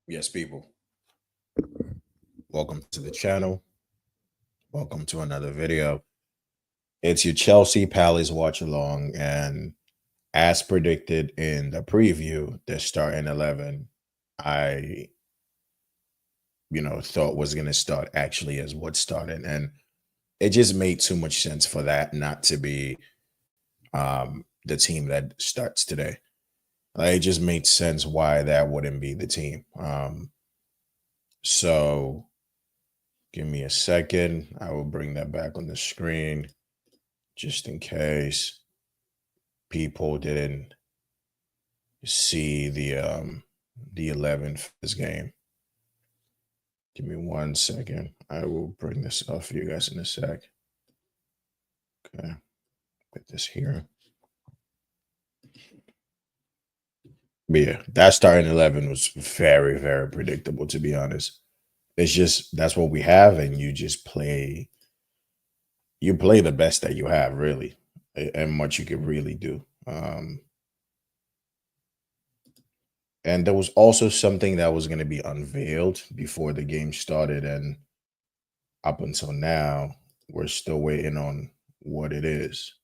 Yes, people. Welcome to the channel. Welcome to another video. It's your Chelsea Palace watch along, and as predicted in the preview, the starting 11 I thought was going to start actually as what started, and it just made too much sense for that not to be the team that starts today. Like, it just made sense why that wouldn't be the team. So give me a second. I will bring that back on the screen just in case people didn't see the 11 for this game. Give me 1 second. I will bring this up for you guys in a sec. Okay, put this here. But yeah, that starting 11 was very, very predictable, to be honest. It's just that's what we have, and you play the best that you have, really, and much you could really do. And there was also something that was going to be unveiled before the game started, and up until now, we're still waiting on what it is.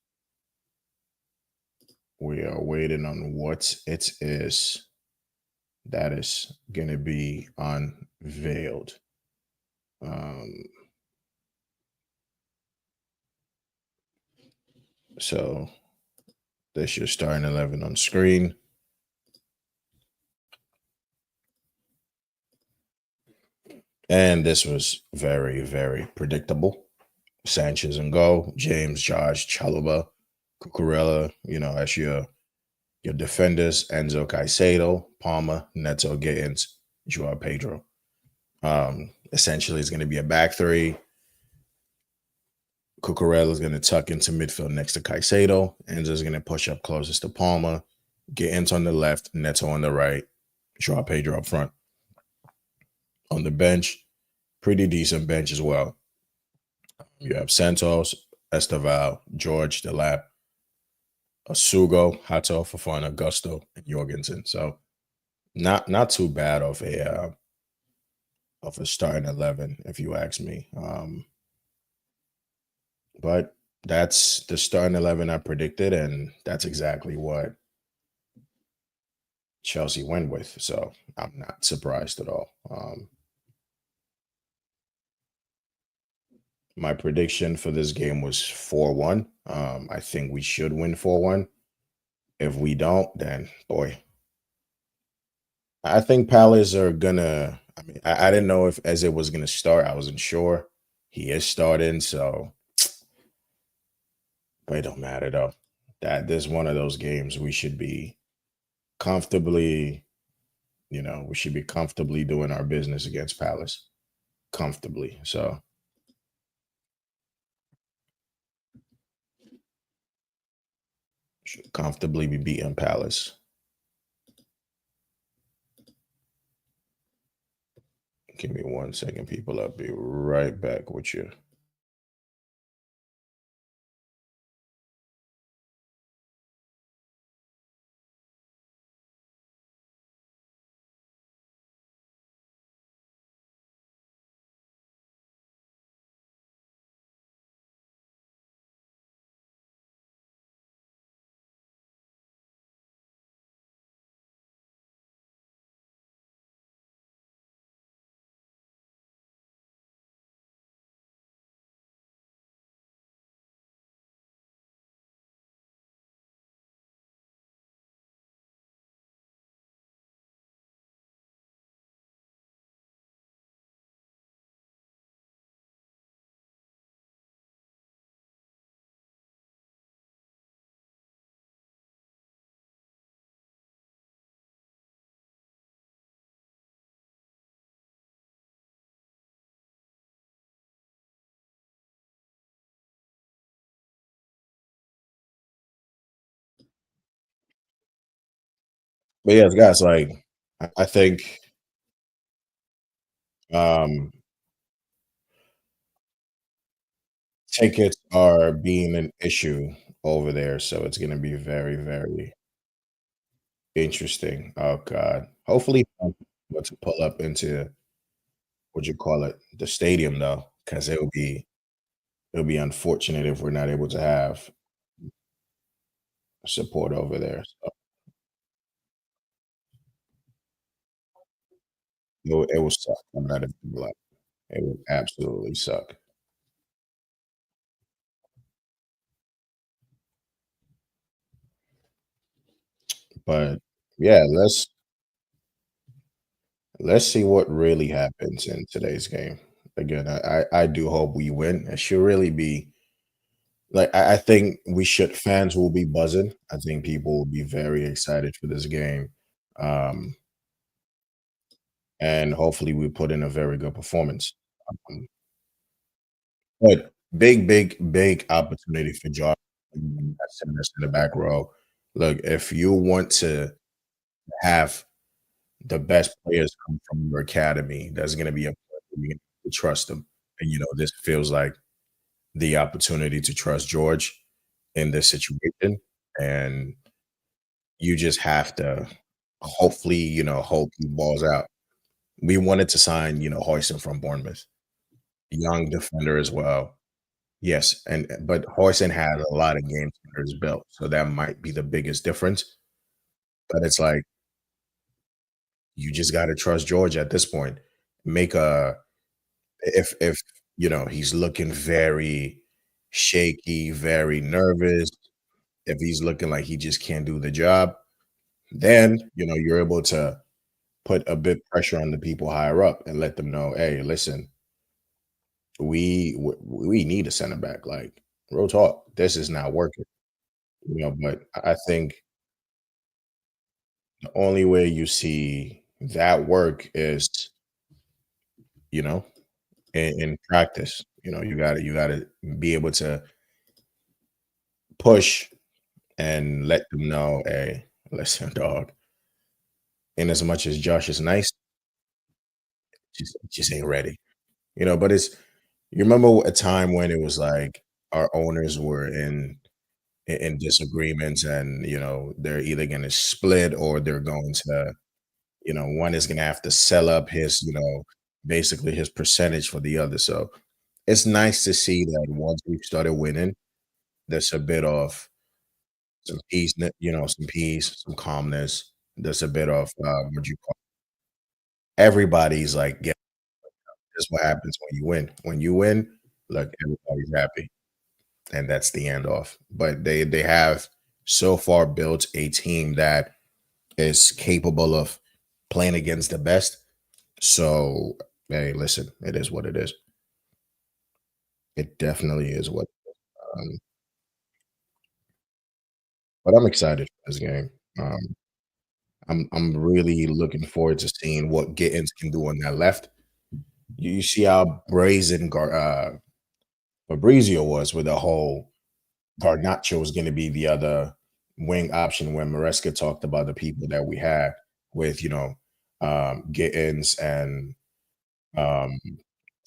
We are waiting on what it is that is going to be unveiled. Um, so there's your starting 11 on screen. And this was very, very predictable. Sanchez and goal, James, Josh, Chalobah, Cucurella, as your defenders, Enzo Caicedo, Palmer, Neto, Gittins, Joao Pedro. Essentially, it's going to be a back three. Cucurella is going to tuck into midfield next to Caicedo. Enzo is going to push up closest to Palmer. Gittins on the left, Neto on the right, Joao Pedro up front. On the bench, pretty decent bench as well. You have Santos, Esteval, George, Delap, Asugo, Hato, Fafana, Gusto, and Jorgensen. So not too bad of a starting 11, if you ask me. But that's the starting 11 I predicted, and that's exactly what Chelsea went with. So I'm not surprised at all. My prediction for this game was 4-1. I think we should win 4-1. If we don't, then boy, I think Palace are gonna. I mean, I didn't know if as it was gonna start. I wasn't sure. He is starting, so but it don't matter though. That this one of those games we should be comfortably, we should be comfortably doing our business against Palace. Comfortably. So should comfortably be beating Palace. Give me 1 second, people. I'll be right back with you. But yes, guys, like I think um tickets are being an issue over there, so it's gonna be very, very interesting. Oh God. Hopefully. but to pull up into what you call it, the stadium though, because it'll be unfortunate if we're not able to have support over there. So it will suck. I'm not even gonna lie. It would absolutely suck. But yeah, let's see what really happens in today's game. Again, I do hope we win. It should really be like I think we should fans will be buzzing. I think people will be very excited for this game. Um, and hopefully we put in a very good performance. Um, but big opportunity for Josh that's in the back row. Look, if you want to have the best players come from your academy, that's going to be a you have to trust them. And this feels like the opportunity to trust George in this situation, and you just have to hopefully, hope he balls out. We wanted to sign, Hoyson from Bournemouth, young defender as well. Yes, and but Hoyson has a lot of games under his belt, so that might be the biggest difference. But it's like you just got to trust George at this point. Make a if he's looking very shaky, very nervous, if he's looking like he just can't do the job, then you're able to put a bit pressure on the people higher up and let them know, hey, listen, we need a center back. Like real talk, this is not working. But I think the only way you see that work is you know in practice. You got to be able to push and let them know, hey, listen, dog. In as much as Josh is nice, just ain't ready. But you remember a time when it was like our owners were in disagreements, and they're either going to split or they're going to one is going to have to sell up his basically his percentage for the other. So it's nice to see that once we've started winning, there's a bit of some peace, some peace, some calmness. There's a bit of what you call everybody's like, yeah, that's what happens when you win. When you win, look, everybody's happy, and that's the end off. But they have so far built a team that is capable of playing against the best. So hey, listen, it is what it is. It definitely is what. Um, but I'm excited for this game. Um, I'm really looking forward to seeing what Gittins can do on that left. You see how brazen Fabrizio was with the whole Garnacho was going to be the other wing option when Maresca talked about the people that we had with Gittins and um,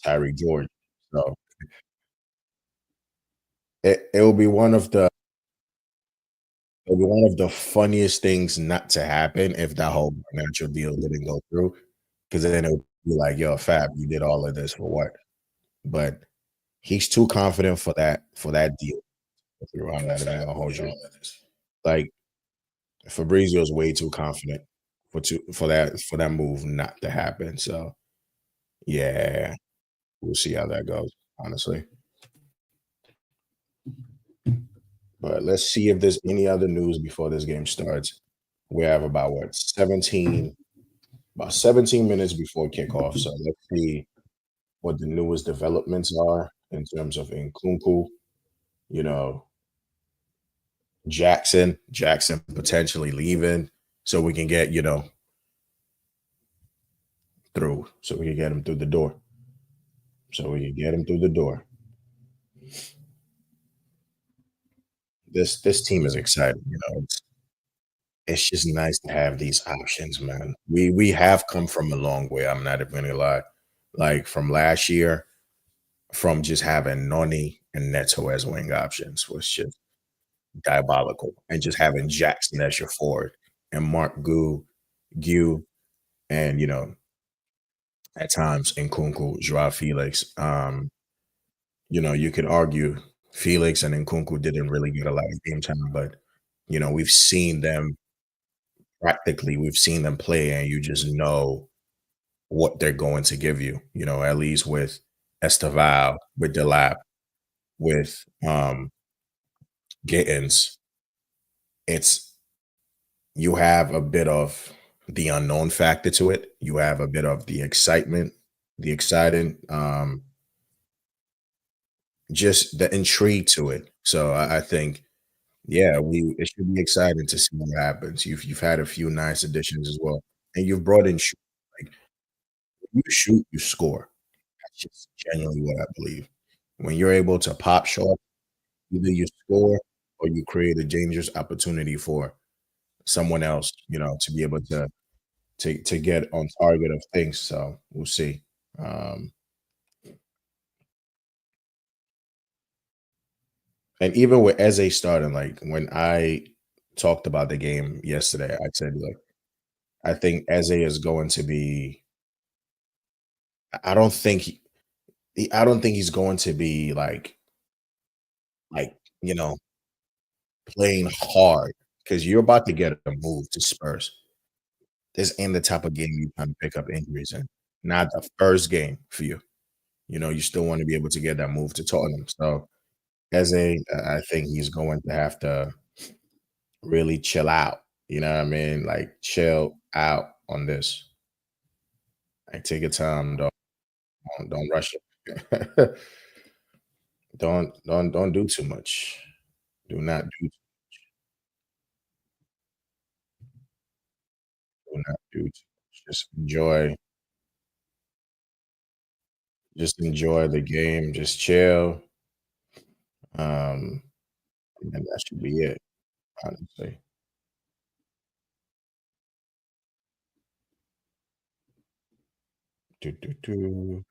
Tyree George. So it will be one of the it'll be one of the funniest things not to happen if that whole Garnacho deal didn't go through, because then it would be like, yo, Fab, you did all of this for what? But he's too confident for that deal to go through. I'm not even gonna hold you. Like Fabrizio's way too confident for that move not to happen. So yeah, we'll see how that goes, honestly. But let's see if there's any other news before this game starts. We have about what 17 minutes before kickoff. So let's see what the newest developments are in terms of Nkunku, you know, Jackson potentially leaving, so we can get through, so we can get him through the door, so we can get him through the door. This team is exciting. It's just nice to have these options, man. We have come from a long way. I'm not even gonna lie. Like from last year, from just having Noni and Neto as wing options was just diabolical, and just having Jackson as your forward and Mark Gu, And at times Nkunku, Joao Felix. You could argue Felix and Nkunku didn't really get a lot of game time, but we've seen them practically, we've seen them play, and you just know what they're going to give you. At least with Esteval, with Delap, with Gittins, it's you have a bit of the unknown factor to it. You have a bit of the excitement, the exciting, just the intrigue to it. So I think, yeah, we it should be exciting to see what happens. You've had a few nice additions as well, and you've brought in like you shoot, you score. That's just genuinely what I believe. When you're able to pop short, either you score or you create a dangerous opportunity for someone else, to be able to get on target of things. So we'll see. Um, and even with Eze starting, like when I talked about the game yesterday, I said like I think Eze is going to be. I don't think I don't think he's going to be like you know playing hard because you're about to get a move to Spurs. This ain't the type of game you kind of pick up injuries in. Not the first game for you. You still want to be able to get that move to Tottenham. So as I think he's going to have to really chill out. You know what I mean? Like chill out on this. Like take your time. Don't rush it. Don't do too much. Do not do too much. Just enjoy the game. Just chill. Um, and that should be it. Honestly. Do, do, do.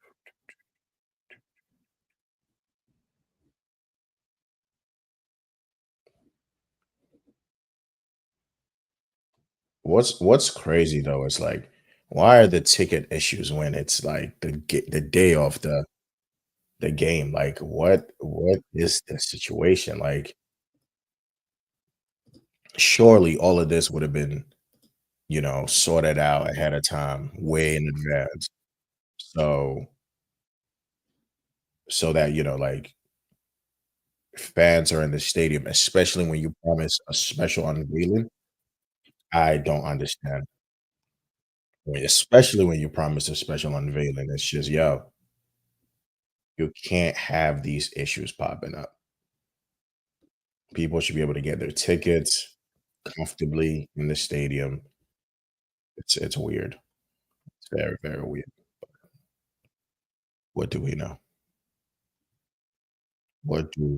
What's crazy though is like, why are the ticket issues when it's like the day of the game? Like, what is the situation? Like, surely all of this would have been, sorted out ahead of time, way in advance. So so that, like fans are in the stadium, especially when you promise a special unveiling. I don't understand. Especially when you promise a special unveiling. It's just, yo, you can't have these issues popping up. People should be able to get their tickets comfortably in the stadium. It's weird. It's very, very weird. What do we know? What do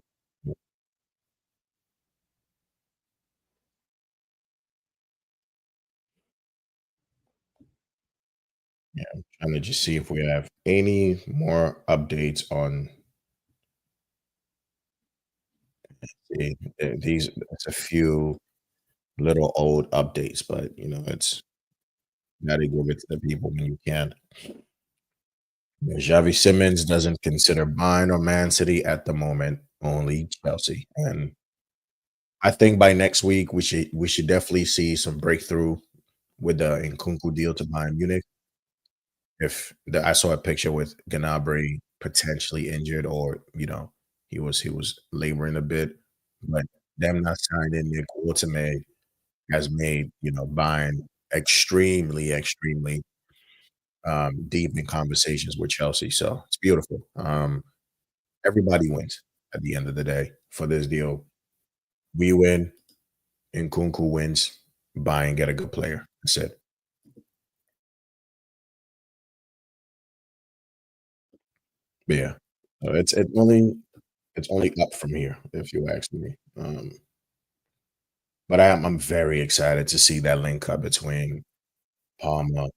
Yeah, I'm trying to just see if we have any more updates on these. It's a few little old updates, but it's gotta give it to the people when you can. Xavi Simmons doesn't consider Bayern or Man City at the moment, only Chelsea. And I think by next week we should definitely see some breakthrough with the Nkunku deal to Bayern Munich. If I saw a picture with Gnabry potentially injured, or he was laboring a bit, but them not signing Nick Waterman has made Bayern extremely, extremely deep in conversations with Chelsea. So it's beautiful. Everybody wins at the end of the day for this deal. We win, and Kunku wins. Buy and get a good player. That's it. But yeah, it's only up from here if you ask me. But I'm very excited to see that link up between Palma,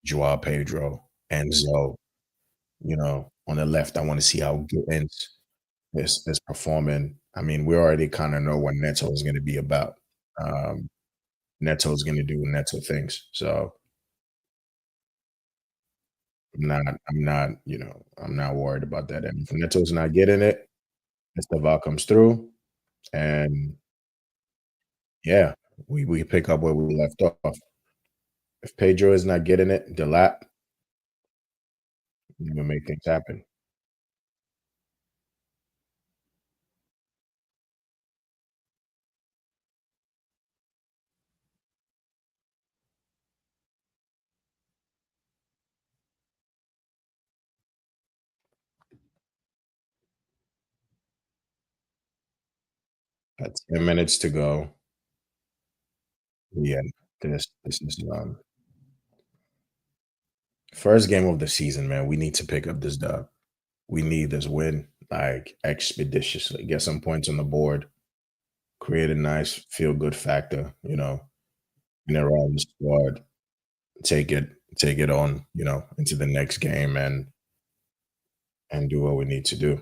Joao Pedro, and Zoe. On the left, I want to see how Gittins is performing. I mean, we already kind of know what Neto is going to be about. Um, Neto's going to do Neto things. So I'm not worried about that. And if Neto's not getting it, Esteval comes through, and yeah, we pick up where we left off. If Pedro is not getting it, Delap, we make things happen. Got 10 minutes to go. Yeah, this is first game of the season, man. We need to pick up this dub. We need this win like expeditiously. Get some points on the board. Create a nice feel good factor. In around the squad. Take it, take it on. Into the next game and do what we need to do.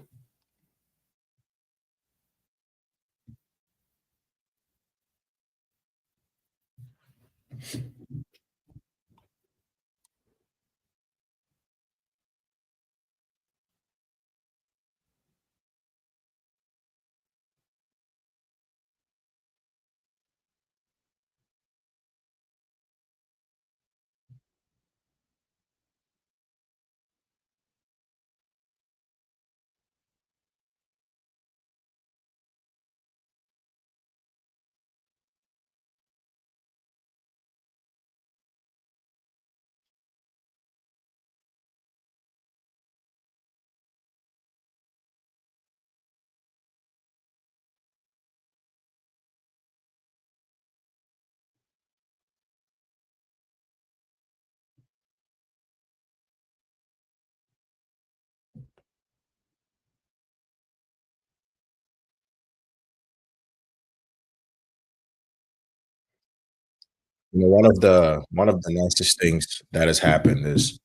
One of the nicest things that has happened is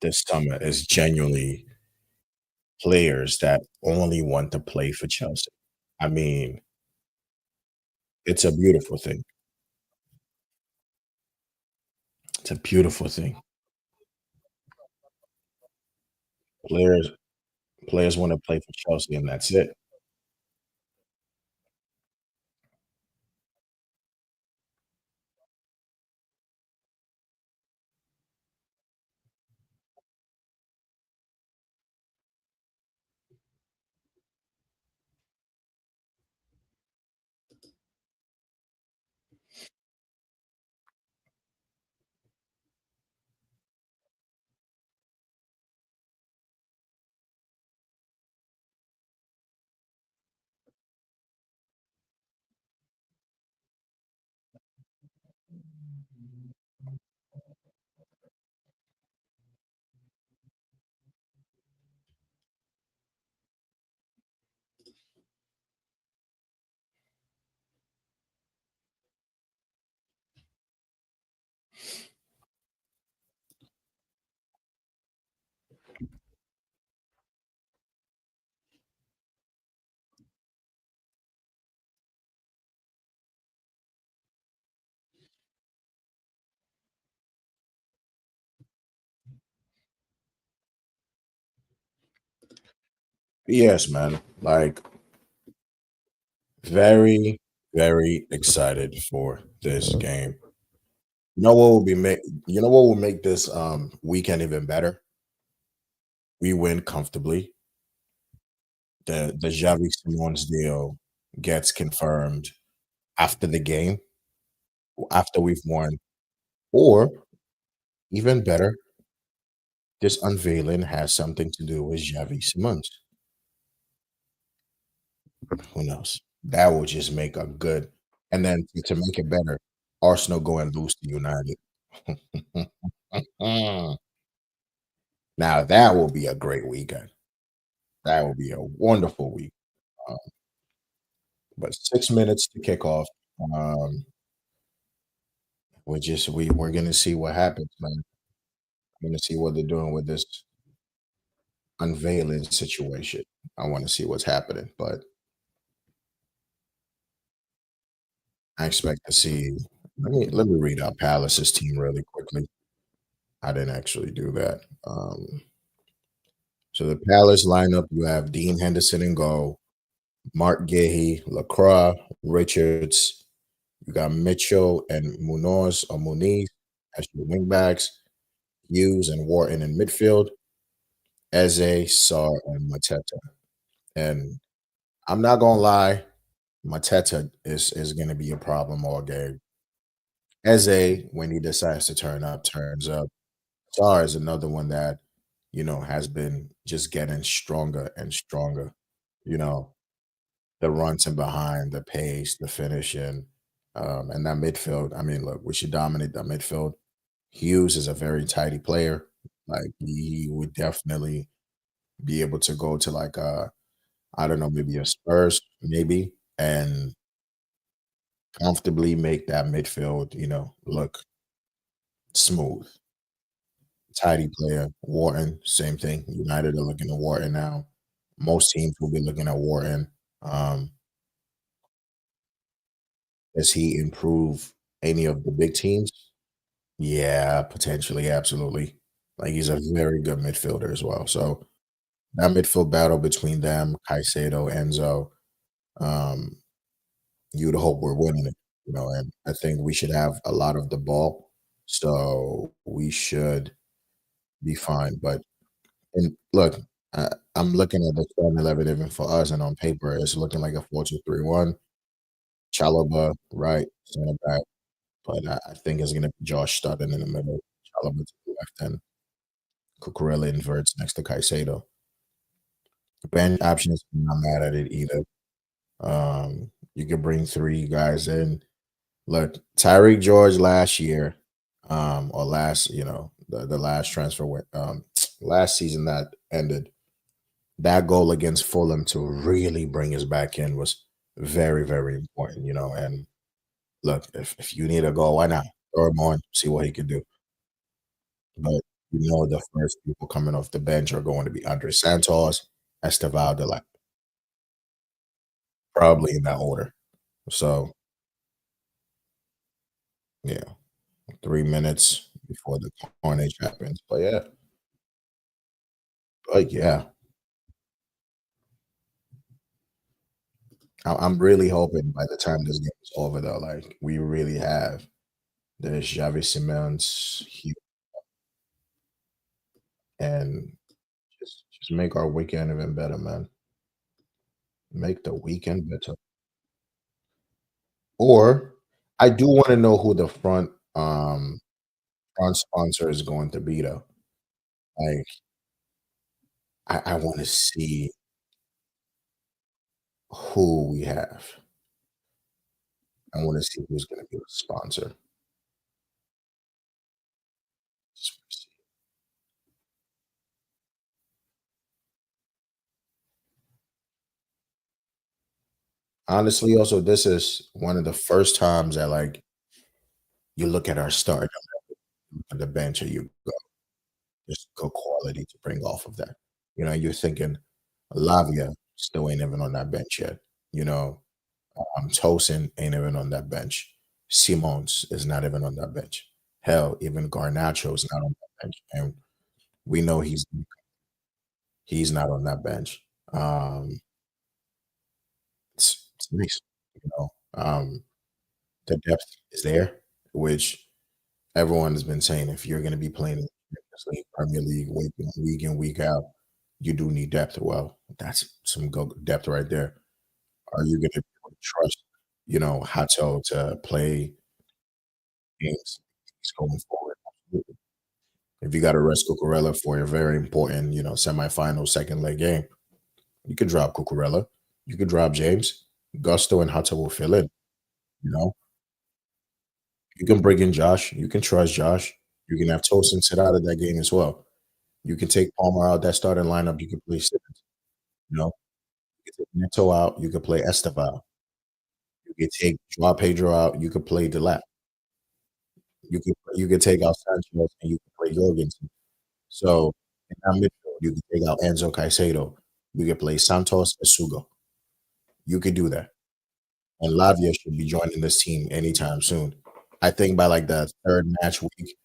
this summer is genuinely players that only want to play for Chelsea. I mean, it's a beautiful thing. It's a beautiful thing. Players players want to play for Chelsea, and that's it. Yes, man. Like very, very excited for this game. You know what will be make you know what will make this weekend even better? We win comfortably. The Javi Simons deal gets confirmed after the game, after we've won. Or even better, this unveiling has something to do with Javi Simons. Who knows? That will just make a good. And then to make it better, Arsenal go and lose to United. Now that will be a great weekend. That will be a wonderful week. Um, but 6 minutes to kick off. Um, we're gonna see what happens, man. I'm gonna see what they're doing with this unveiling situation. I want to see what's happening, but I expect to see. Let me read out Palace's team really quickly. I didn't actually do that. So the Palace lineup, you have Dean Henderson in goal, Mark Gahey, Lacroix, Richards. You got Mitchell and Munoz or Muniz as your wingbacks, Hughes and Wharton in midfield, Eze, Sarr, and Mateta. And I'm not gonna lie, Mateta is gonna be a problem all game. Eze, when he decides to turn up, turns up. Sarr is another one that, has been just getting stronger and stronger. You know, the runs and behind, the pace, the finishing, and that midfield. I mean, look, we should dominate that midfield. Hughes is a very tidy player. Like he would definitely be able to go to like I don't know, maybe a Spurs, maybe, and comfortably make that midfield, look smooth. Tidy player. Wharton, same thing. United are looking at Wharton now. Most teams will be looking at Wharton. Um, does he improve any of the big teams? Yeah, potentially, absolutely. Like he's a very good midfielder as well. So that midfield battle between them, Caicedo, Enzo, um, you'd hope we're winning it, and I think we should have a lot of the ball. So we should be fine. But and look, I'm looking at the starting 11 even for us, and on paper, it's looking like a 4-2-3-1. Chalobah, right, center back, but I think it's gonna be Josh starting in the middle, Chalobah to the left, and Cucurella inverts next to Caicedo. Bench options, I'm not mad at it either. You could bring 3 guys in. Look, Tyreek George last year, or last, the last last season that ended, that goal against Fulham to really bring us back in was very, very important, and look, if you need a goal, why not? Throw him on, see what he can do. But the first people coming off the bench are going to be Andre Santos, Esteval de la probably in that order. So yeah, 3 minutes before the carnage happens. But yeah, I'm really hoping by the time this game is over, though, like we really have this Xavi Simons and just make our weekend even better, man. Make the weekend better. Or I do want to know who the front sponsor is going to be though. Like I want to see who we have. I want to see who's going to be the sponsor. Just wanna see. Honestly, also this is one of the first times that like you look at our start on the bench and you go, there's good quality to bring off of that. You're thinking Lavia still ain't even on that bench yet. You know, Tosin ain't even on that bench. Simons is not even on that bench. Hell, even Garnacho is not on that bench, and we know he's not on that bench. It's nice, you know. The depth is there, which everyone has been saying. If you're going to be playing in the Champions League, Premier League, week in, week out, you do need depth. Well, that's some depth right there. Are you going to trust, Hato to play games going forward? Absolutely. If you got to rest Cucurella for a very important, semifinal second leg game, you could drop Cucurella. You could drop James. Gusto and Hato will fill in. You know, you can bring in Josh. You can trust Josh. You can have Tosin sit out of that game as well. You can take Palmer out that starting lineup. You can play Simmons. You know, you can take Neto out. You can play Esteval. You can take Joao Pedro out. You can play Delap. You can take out Sanchez and you can play Jorgensen. So in that midfield, you can take out Enzo Caicedo. You can play Santos Esugo. You could do that. And Lavia should be joining this team anytime soon. I think by like the third match week,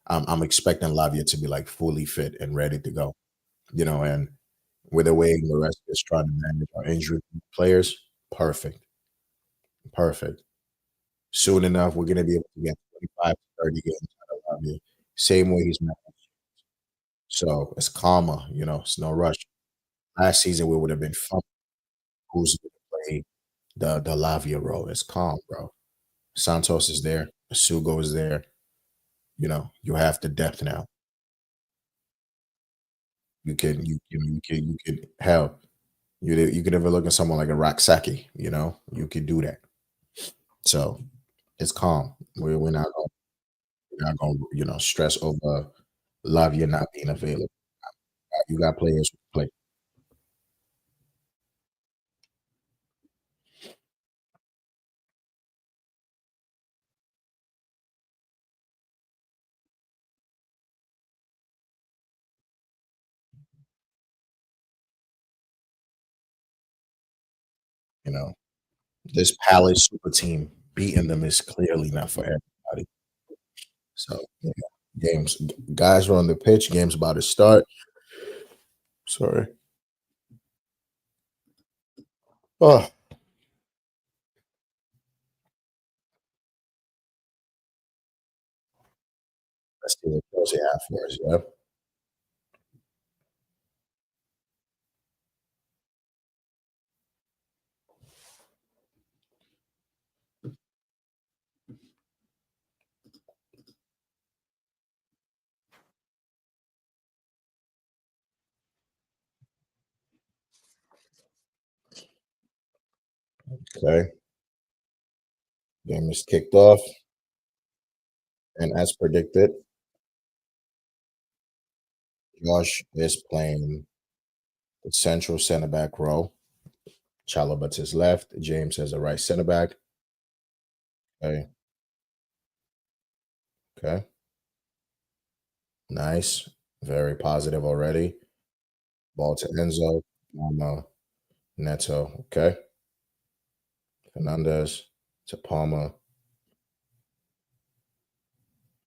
I'm expecting Lavia to be like fully fit and ready to go. And with the way the rest is trying to manage our injured players, perfect, perfect. Soon enough, we're gonna be able to get 25 to 30 games out of Lavia. Same way he's managed. So it's calmer, it's no rush. Last season we would have been fun. Who's gonna play the Lavia role? It's calm, bro. Santos is there, Sugo is there. You have the depth now. You can hell. You could ever look at someone like a Raksaki, you could do that. So it's calm. We're not gonna stress over Lavia not being available. You got players who play, you know. This Palace super team beating them is clearly not for everybody. So yeah, guys are on the pitch, game's about to start. Sorry. Oh, let's see what Chelsea have for us, yeah. Okay. Game is kicked off, and as predicted, Josh is playing the central center back role. Chalobah to his left, James as a right center back. Okay, okay, nice, very positive already. Ball to Enzo, Neto. Okay, Fernandez to Palmer,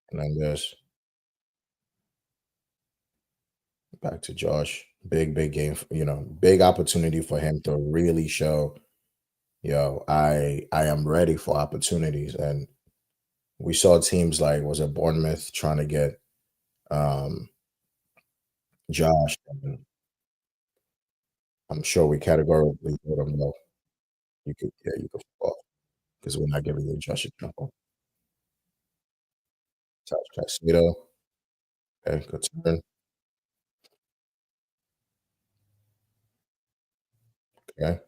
Fernandez back to Josh. Big game. Big opportunity for him to really show, I am ready for opportunities. And we saw teams like was it Bournemouth trying to get um Josh. And I'm sure we categorically told him no. You could fall because we're not giving you Josh a jump on. Touch Casado. Okay, good turn. Okay.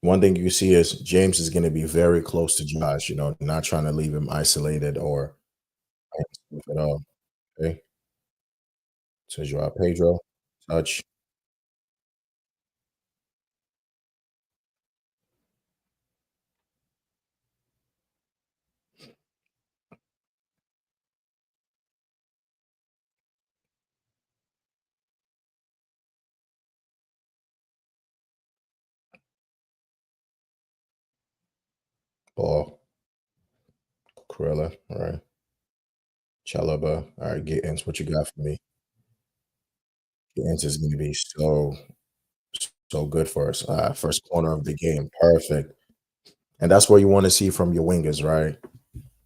One thing you see is James is going to be very close to Josh, not trying to leave him isolated or at all. Okay. So Joao Pedro, touch, ball, Corella. All right. Chalaba. All right, get ins. What you got for me? Get ins is going to be so good for us. First corner of the game. Perfect. And that's what you want to see from your wingers, right?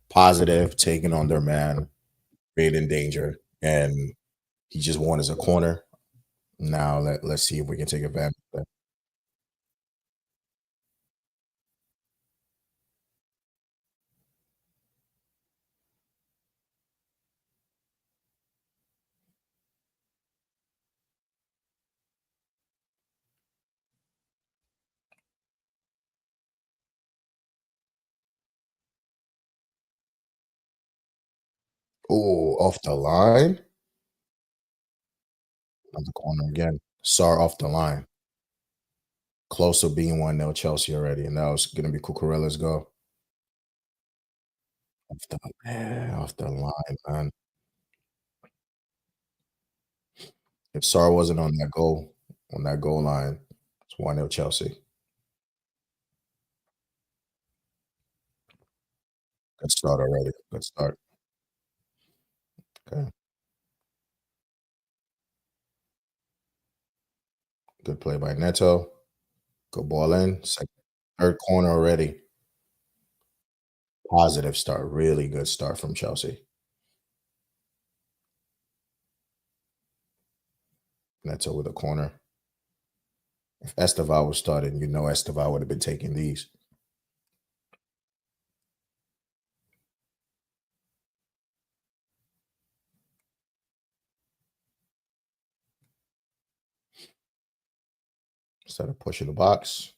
Positive, taking on their man, creating danger. And he just won as a corner. Now let's see if we can take advantage of that. Oh, off the line. On the corner again. Sar off the line. Close to being 1-0 Chelsea already. And that was gonna be Cucurella's goal. Off the line, man. If Sar wasn't on that goal line, it's 1-0 Chelsea. Good start already. Good start. Good play by Neto. Good ball in. Second, third corner already. Positive start. Really good start from Chelsea. Neto with a corner. If Esteval was starting, you know Esteval would have been taking these. Instead of pushing the box.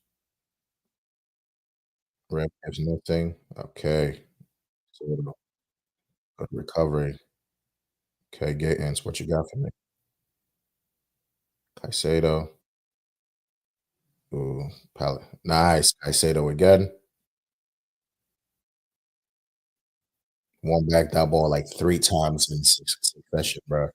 Red gives nothing. Okay. So good recovery. Okay, Gatins, what you got for me? Caicedo. Ooh, nice. Caicedo again. Won back that ball like 3 times in succession, bro.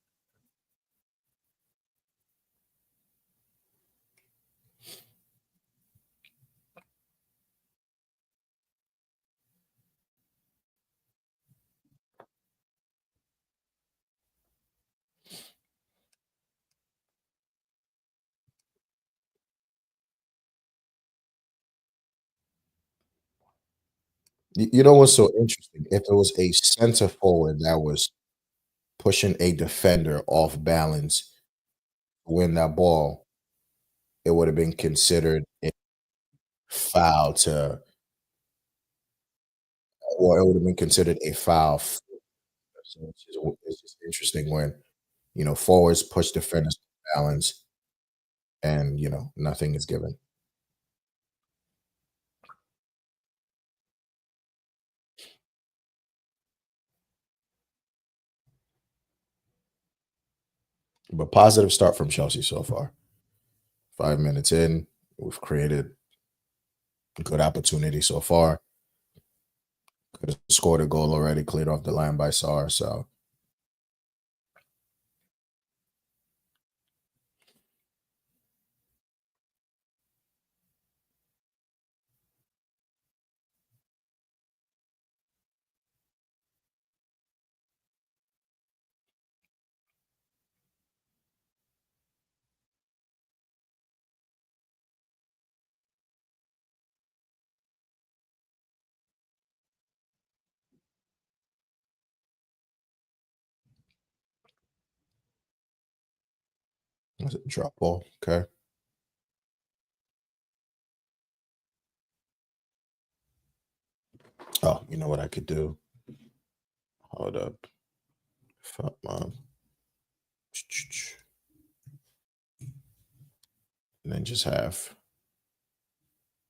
You know what's so interesting? If it was a center forward that was pushing a defender off balance to win that ball, it would have been considered a foul to or it would have been considered a foul. So it's just interesting when, forwards push defenders off balance and, nothing is given. But positive start from Chelsea so far. 5 minutes in, we've created a good opportunity so far. Could have scored a goal already, cleared off the line by Sar. So was it drop ball? Okay. Oh, you know what I could do? Hold up. Fuck, mom. And then just have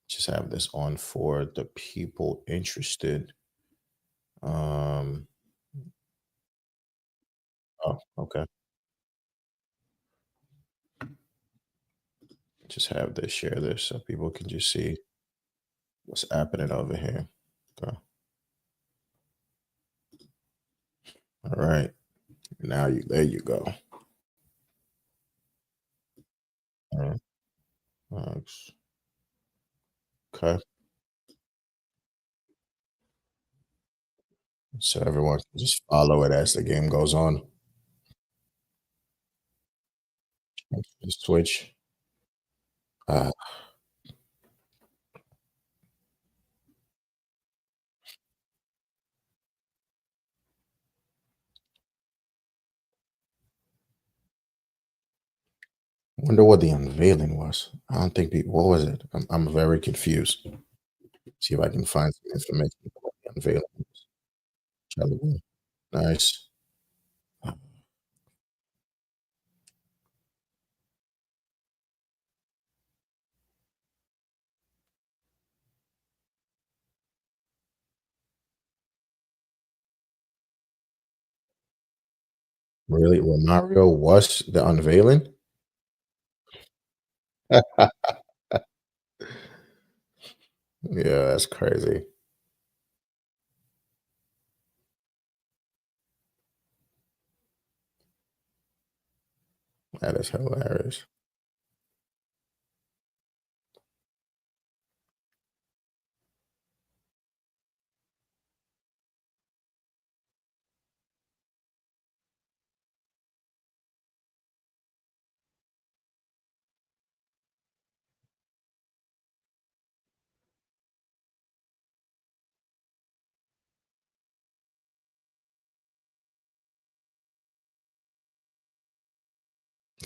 this on for the people interested. Um. Oh, okay. Just have this, share this, so people can just see what's happening over here. Okay. All right. Now there you go. All right. Thanks. Okay. So everyone can just follow it as the game goes on. Just switch. Uh, wonder what the unveiling was. I don't think people. What was it? I'm very confused. See if I can find some information about what the unveiling was. Chalobah. Nice. Really, Romario was the unveiling? Yeah, that's crazy. That is hilarious.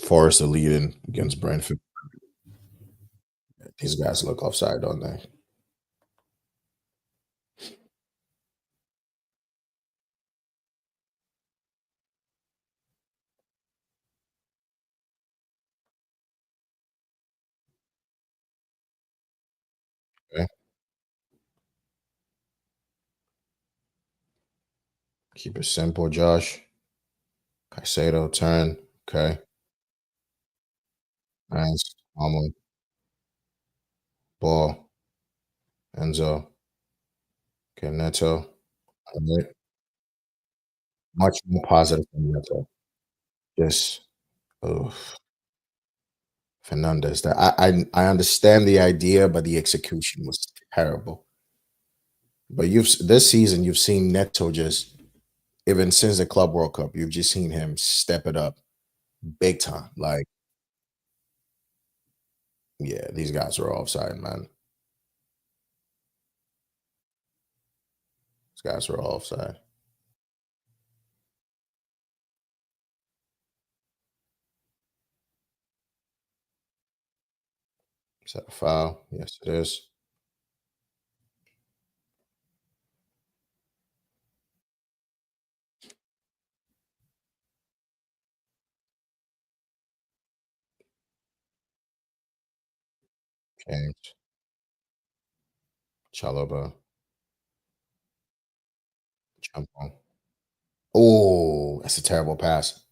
Forrest leading against Brentford. These guys look offside, don't they? Okay. Keep it simple, Josh. Caicedo turn. Okay. Nice. Almost ball. Enzo. Okay, Neto. All right. Much more positive from Neto. Yes. Oh, Fernandez. That I understand the idea, but the execution was terrible. But this season you've seen Neto just even since the Club World Cup, you've just seen him step it up big time. Like, yeah, these guys are offside, man. These guys are offside. Is that a foul? Yes, it is. James Chalobah. Champong. Oh, that's a terrible pass.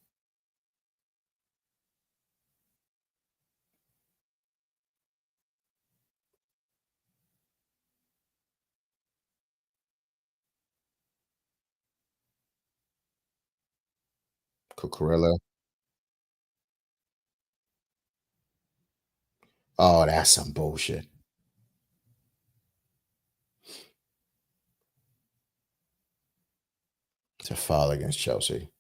Cucurella. Oh, that's some bullshit. It's a foul against Chelsea.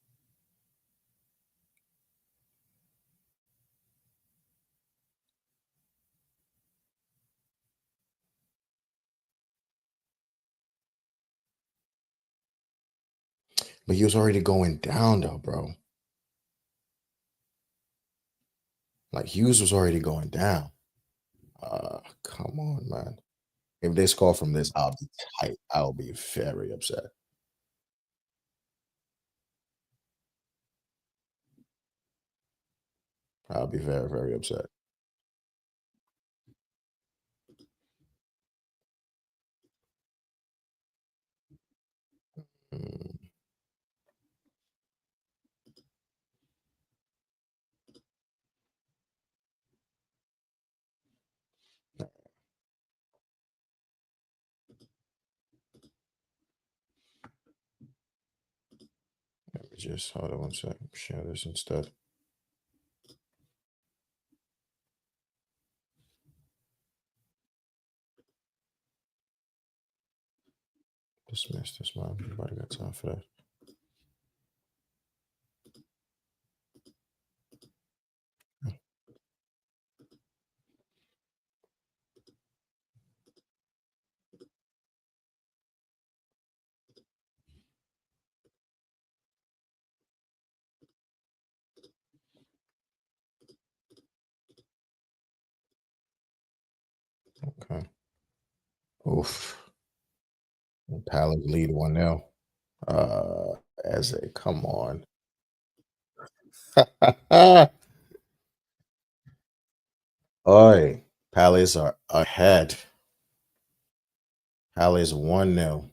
But he was already going down though, bro. Like Hughes was already going down. Come on, man. If they score from this, I'll be tight. I'll be very upset. I'll be very, very upset. Mm, Let me just hold on one second. Share this instead. Dismiss this, man. Nobody got time for that. Okay. Oof. Palace lead 1-0. As a come on. Oi. Palace are ahead. Palace 1-0.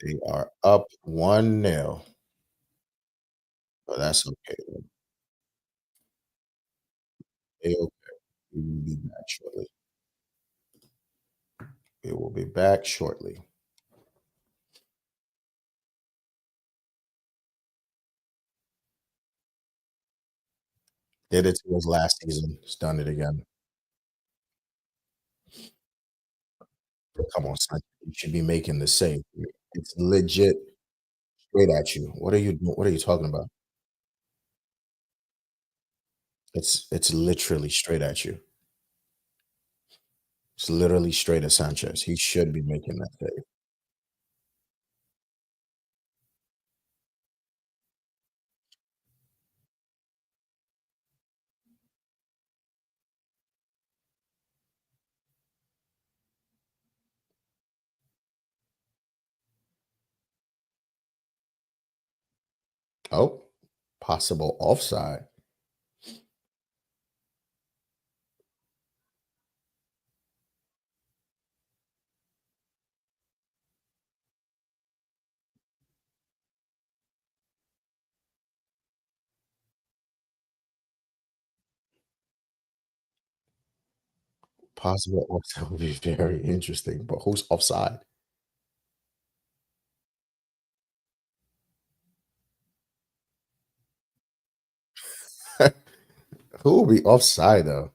They are up 1-0. But that's okay. They okay. We will be back shortly. We will be back shortly. Did it to us last season. It's done it again. Come on, son. You should be making the save. It's legit straight at you. What are you doing? What are you talking about? It's literally straight at you. It's literally straight at Sanchez. He should be making that save. Oh, possible offside. Possible offside would be very interesting, but who's offside? Who will be offside though?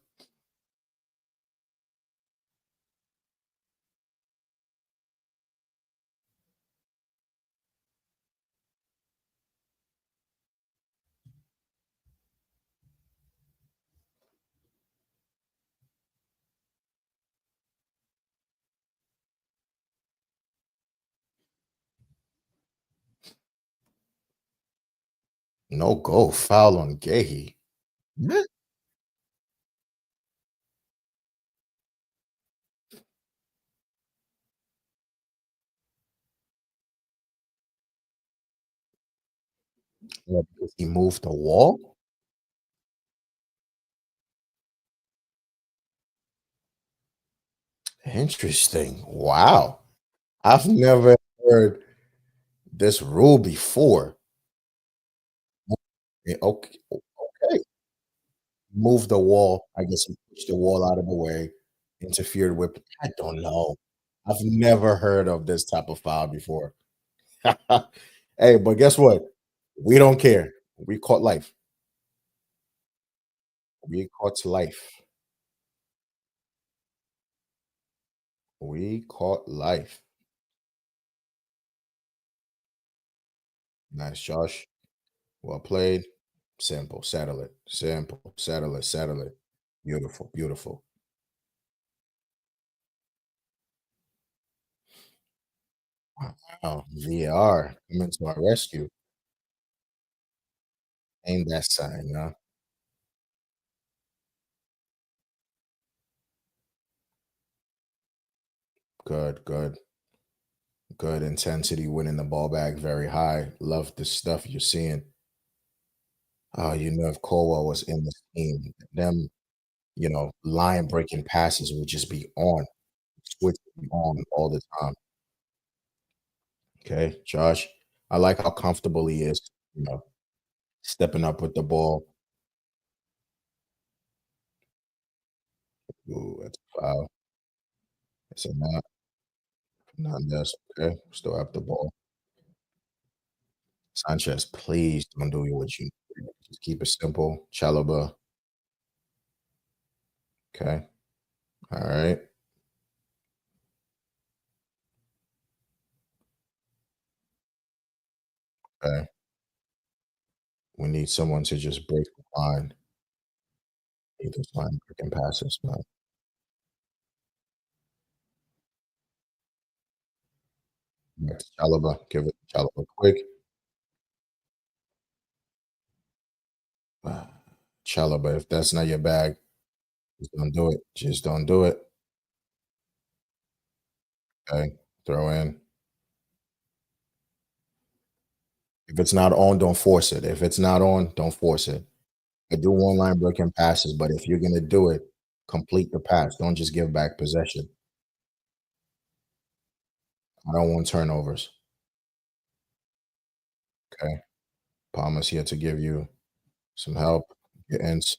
No go, foul on Gahey. Yeah. Yeah, because he moved the wall? Interesting. Wow. I've never heard this rule before. Okay, okay. Move the wall. I guess he pushed the wall out of the way, interfered with. I don't know. I've never heard of this type of foul before. Hey, but guess what? We don't care. We caught life. We caught life. We caught life. Nice, Josh. Well played. Simple. Settle it. Simple. Settle it. Settle it. Beautiful. Beautiful. Wow. VR coming to our rescue. Ain't that sign, huh? Good, good, good intensity, winning the ball back very high. Love the stuff you're seeing. You know, if Colwell was in this team, them, line breaking passes would just be on, switch on all the time. Okay, Josh, I like how comfortable he is, stepping up with the ball. Ooh, that's a foul. It's a not this. Okay, still have the ball. Sanchez, please don't do what you just keep it simple. Chalaba. Okay. All right. Okay. We need someone to just break the line. Need this line breaking passes, man. Back to Chalaba. Give it to Chalaba quick. Ah, Chalaba, if that's not your bag, just don't do it. Just don't do it. Okay. Throw in. If it's not on, don't force it. If it's not on, don't force it. I do one line breaking passes, but if you're gonna do it, complete the pass. Don't just give back possession. I don't want turnovers. Okay. Palmer's here to give you some help. Get ends.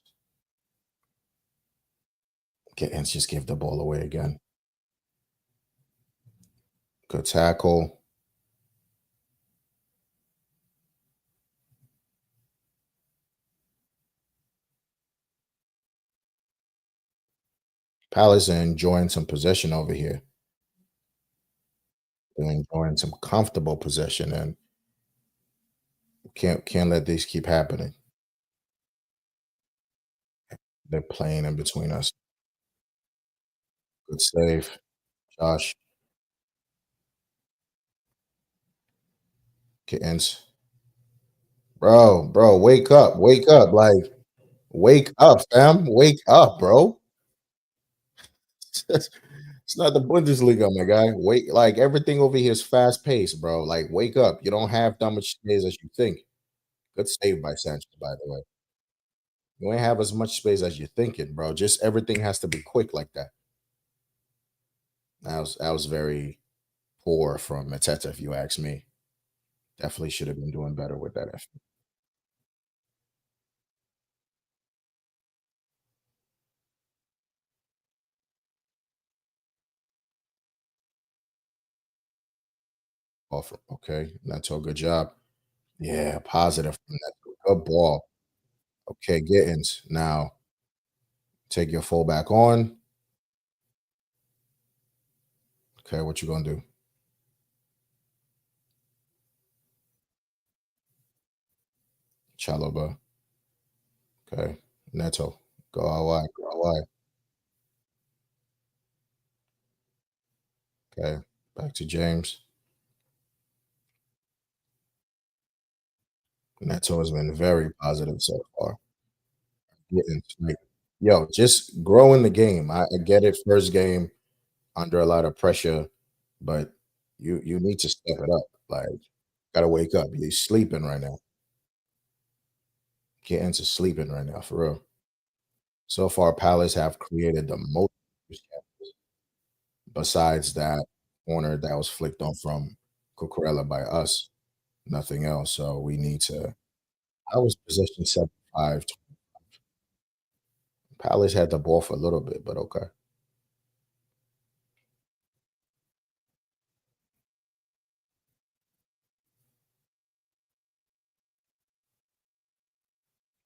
Get ends. Just give the ball away again. Good tackle. Palace are enjoying some possession over here. They're enjoying some comfortable possession, and can't let this keep happening. They're playing in between us. Good save, Josh. Kittens. Bro, wake up, like wake up, fam, wake up, bro. It's not the Bundesliga, my guy. Wake, like everything over here is fast paced, bro. Like, wake up. You don't have that much space as you think. Good save by Sanchez, by the way. You ain't have as much space as you're thinking, bro. Just everything has to be quick like that. That was very poor from Mateta, if you ask me. Definitely should have been doing better with that effort. Offer. Okay, Neto, good job. Yeah, positive from Neto. Good ball. Okay, Gittins. Now take your fullback on. Okay, what you gonna do? Chalaba. Okay, Neto. Go out wide. Go out wide. Okay, back to James. Neto has been very positive so far. Gittins, like, yo, just grow in the game. I get it. First game under a lot of pressure, but you need to step it up. Like, gotta wake up. You're sleeping right now. Gittins is sleeping right now, for real. So far, Palace have created the most chances besides that corner that was flicked on from Cucurella by us. Nothing else. So we need to. I was positioned 7-5. Palace had the ball for a little bit, but okay.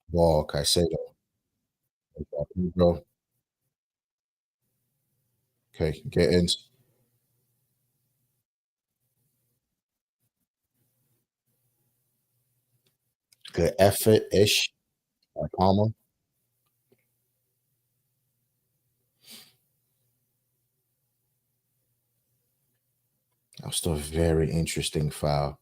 Ball, Caicedo. Bro. Okay, get in. Good effort ish by Palmer. That was still a very interesting foul.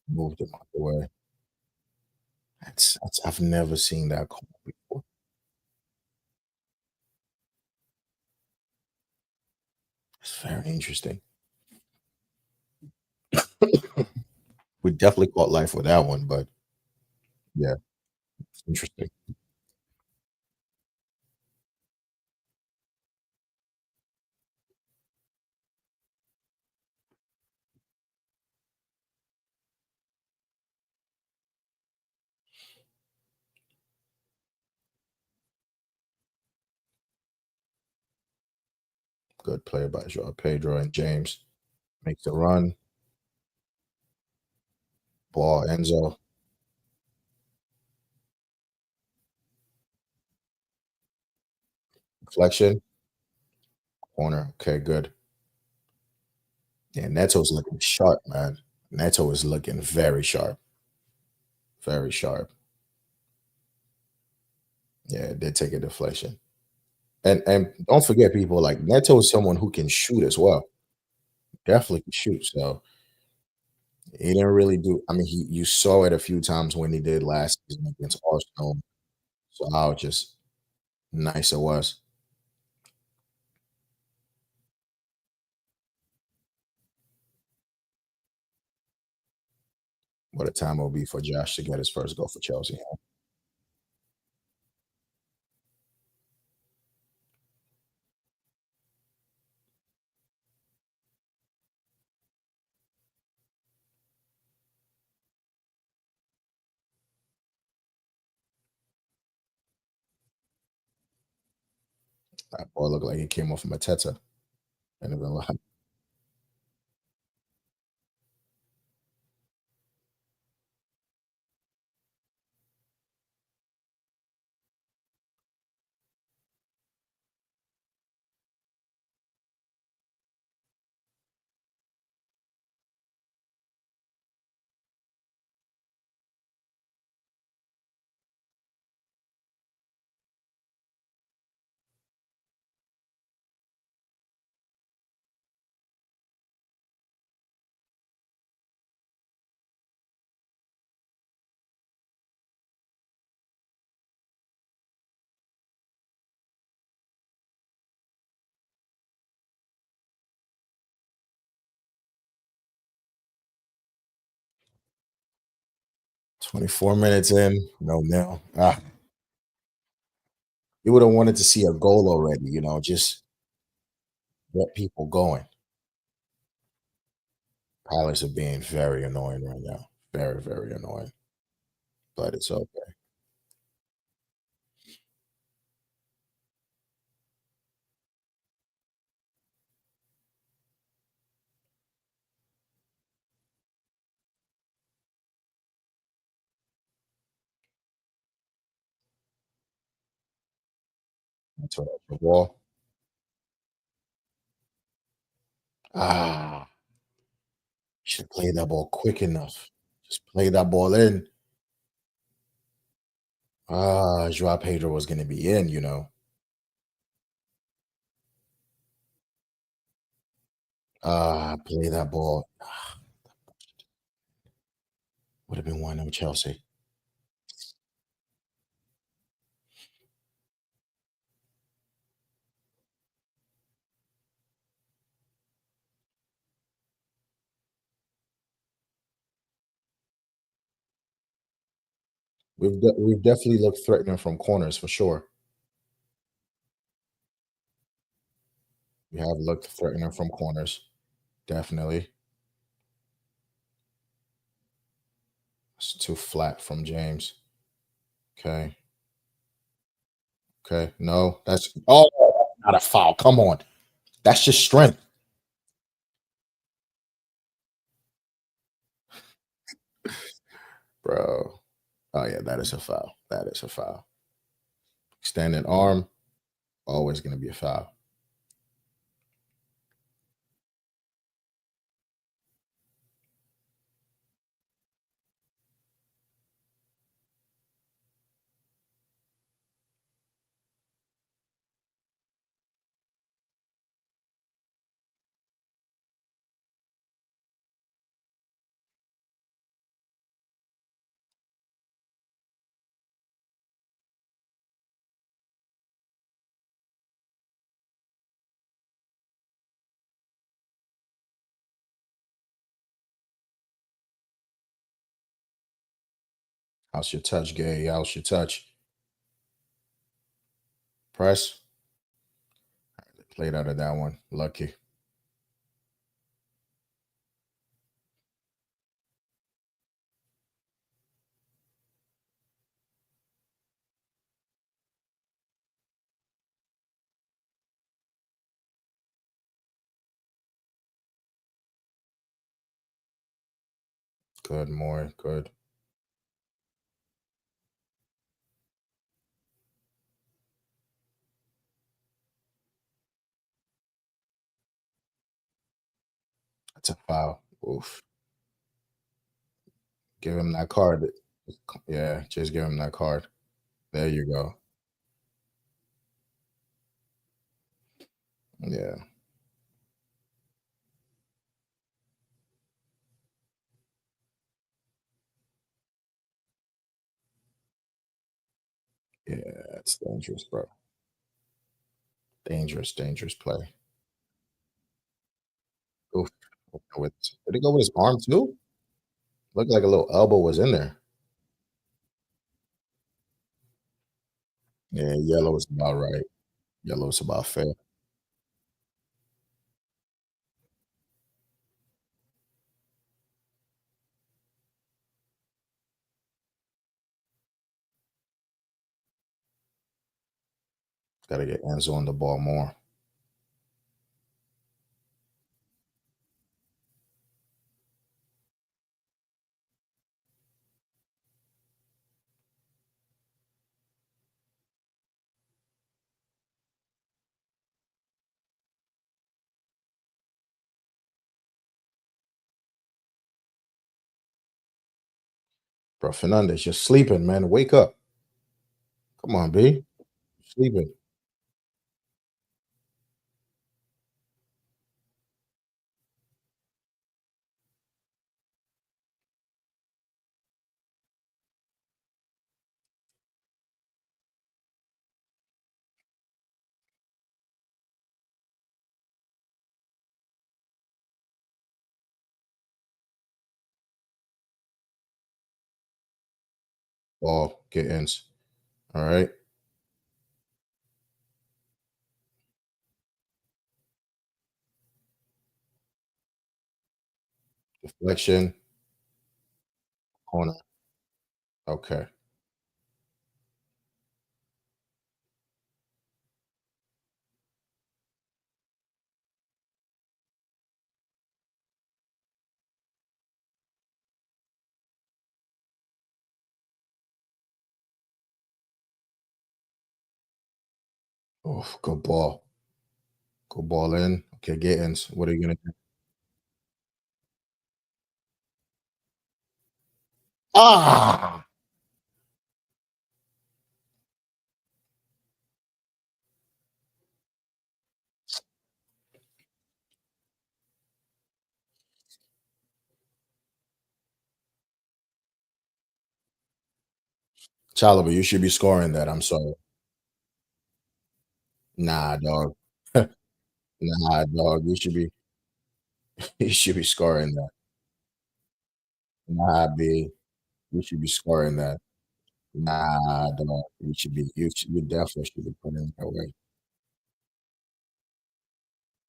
Moved him out the way. That's I've never seen that call before. It's very interesting. We definitely caught life with that one, but yeah, it's interesting. Good play by Joao Pedro and James. Makes the run. Ball, Enzo. Deflection. Corner. Okay, good. Yeah, Neto's looking sharp, man. Neto is looking very sharp. Very sharp. Yeah, it did take a deflection. And don't forget, people, like Neto is someone who can shoot as well. Definitely can shoot. So he didn't really do. I mean, he you saw it a few times when he did last season against Arsenal. So how just nice it was. What a time it will be for Josh to get his first goal for Chelsea. That boy looked like he came off from Mateta. And even like, 24 minutes in, no nil. You would have wanted to see a goal already, just get people going. Palace are being very annoying right now. Very, very annoying. But it's okay. That's what the wall. Ah, should play that ball quick enough. Just play that ball in. Joao Pedro was gonna be in. Play that ball. Would have been 1 with Chelsea. We've definitely looked threatening from corners for sure. We have looked threatening from corners. Definitely. It's too flat from James. Okay. Okay. No, that's not a foul. Come on. That's just strength, bro. Oh yeah, that is a foul. That is a foul. Standing arm, always gonna be a foul. How's your touch, Gay? How's your touch? Press. Played out of that one. Lucky. Good, more good. That's a foul. Oof. Give him that card. Yeah, just give him that card. There you go. Yeah, yeah, that's dangerous, bro. Dangerous, dangerous play. Oof. Did it go with his arm too? Looked like a little elbow was in there. Yeah, yellow is about right. Yellow is about fair. Gotta get Enzo on the ball more. Bro, Fernandez, you're sleeping, man. Wake up. Come on, B. Sleeping. Ball, get ins. All right. Deflection, corner. Okay. Oh, good ball. Good ball in. Okay, get ins. What are you gonna do? Ah, Chalaba, you should be scoring that. I'm sorry. Nah, dog. Nah, dog. You should be scoring that. Nah, B. You should be scoring that. Nah, dog. You definitely should be putting it away.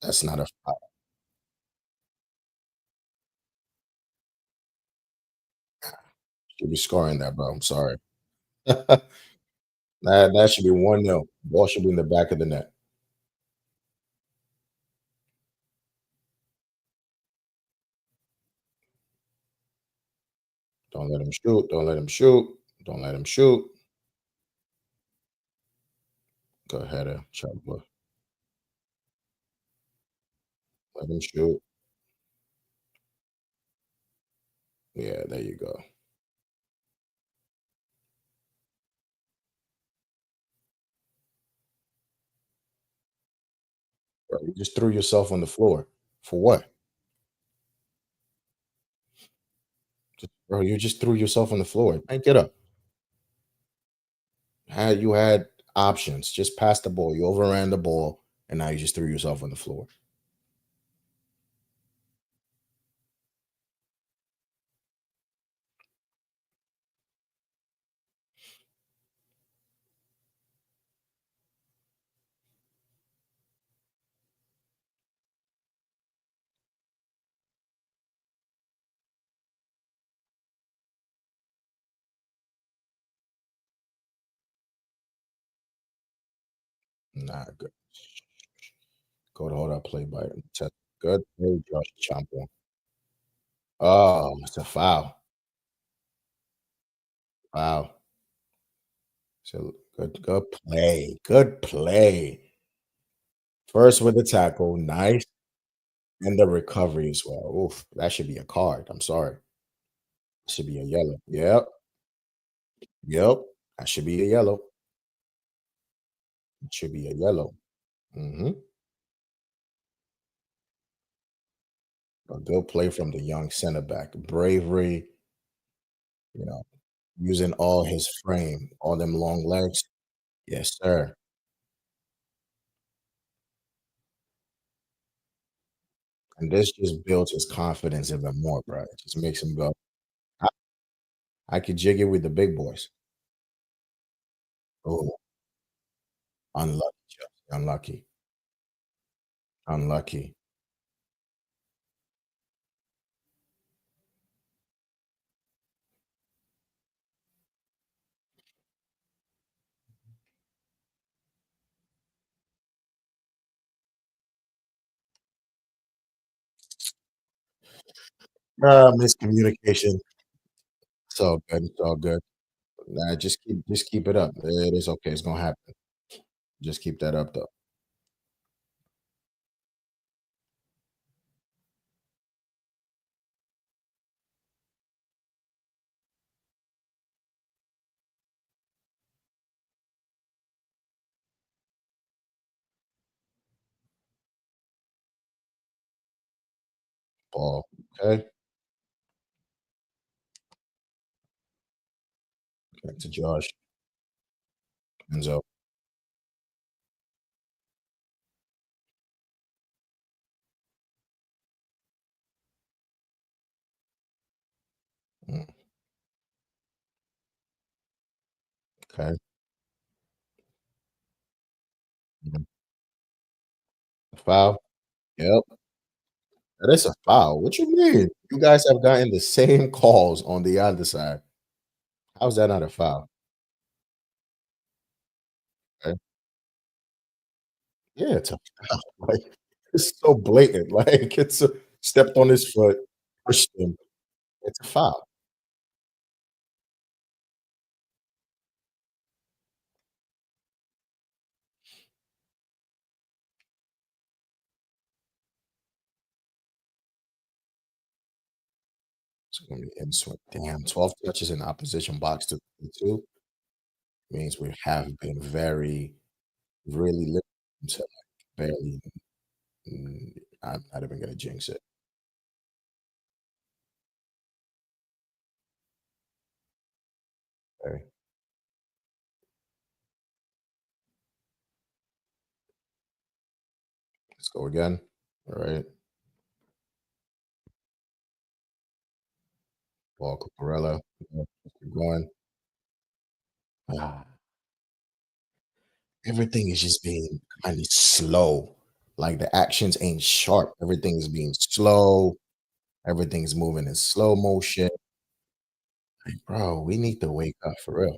That's not a foul. You should be scoring that, bro. I'm sorry. That should be 1-0. Ball should be in the back of the net. Don't let him shoot. Don't let him shoot. Don't let him shoot. Go ahead, Chalaba. Let him shoot. Yeah, there you go. Bro, you just threw yourself on the floor. For what? Bro, you just threw yourself on the floor. Man, get up. You had options. Just pass the ball. You overran the ball, and now you just threw yourself on the floor. Nah, good. Go to hold up, play by good play, Josh Champion. Oh, it's a foul. Wow. So good play. Good play. First with the tackle, nice, and the recovery as well. Oof, that should be a card. I'm sorry. Should be a yellow. Yep. Yep. That should be a yellow. It should be a yellow. Hmm. A good play from the young center back. Bravery, you know, using all his frame, all them long legs. Yes, sir. And this just builds his confidence even more, bro. It just makes him go, I, I could jig it with the big boys. Oh, unlucky, Chelsea. Unlucky. Unlucky. Miscommunication. It's all good. It's all good. Nah, just keep it up. It is okay. It's gonna happen. Just keep that up though. Ball. Okay. Back to Josh. Enzo. Mm. Okay. Mhm. Foul. Yep. That is a foul. What you mean? You guys have gotten the same calls on the other side. How's that not a foul? Okay. Yeah, it's a foul. Like, it's so blatant. Like, it's a stepped on his foot, pushed him. It's a foul. It's gonna be in sweat. Damn, 12 touches in opposition box to 2 means we have been very, really limited to, like, barely I'm not even gonna jinx it. Okay, let's go again. All right. Ball Cucurella. Yeah, keep going. Ah, everything is just being kind of slow. Like the actions ain't sharp. Everything is being slow. Everything's moving in slow motion. Like, bro, we need to wake up for real.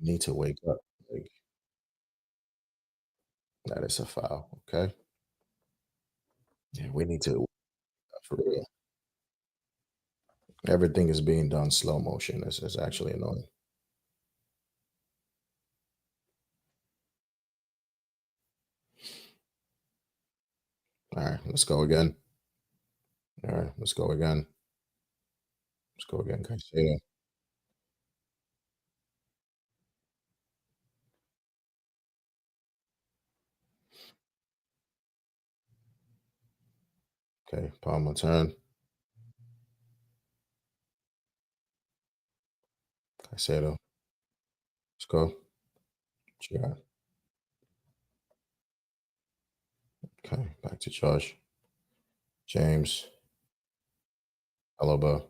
We need to wake up. Like, that is a foul. Okay. Yeah, we need to wake up for real. Everything is being done slow motion. It's actually annoying. All right, let's go again. All right, let's go again. Let's go again. Caicedo. Okay, Palmer turn. Caicedo. Let's go. What you got? Okay, back to Josh. James. Alaba.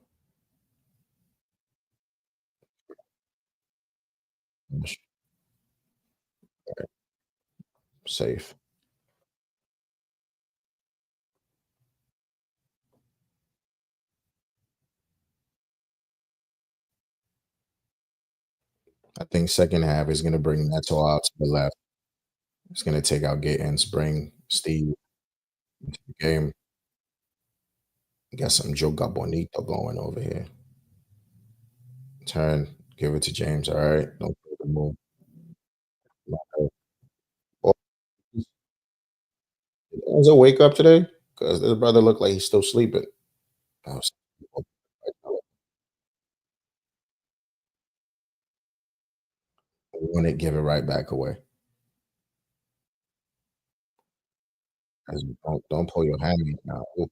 Josh, safe. I think second half is gonna bring Neto out to the left. It's gonna take out Gaines, bring Steve into the game. Got some Joga Bonito going over here. Turn, give it to James. All right. Don't play the move. Oh, does it wake up today? Because this brother looked like he's still sleeping. I was want it, give it right back away. Guys, don't pull your hammy now. Oop.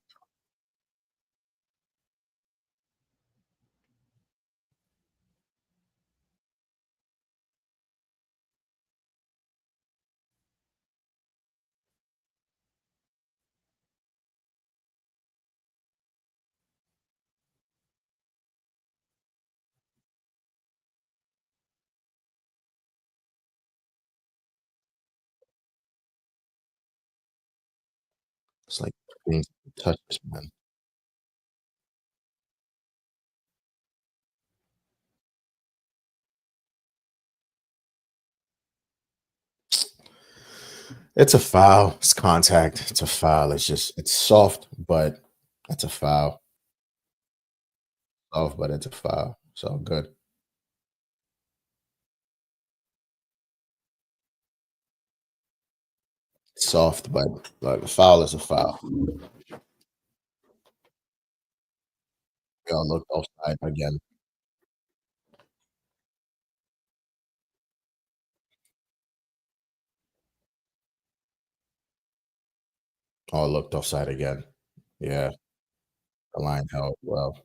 It's like being touches, man. It's a foul. It's contact. It's a foul. It's just it's soft, but it's a foul. Soft, but it's a foul. It's all good. Soft, but like a foul is a foul. We all looked offside again. All looked offside again. Yeah, the line held well.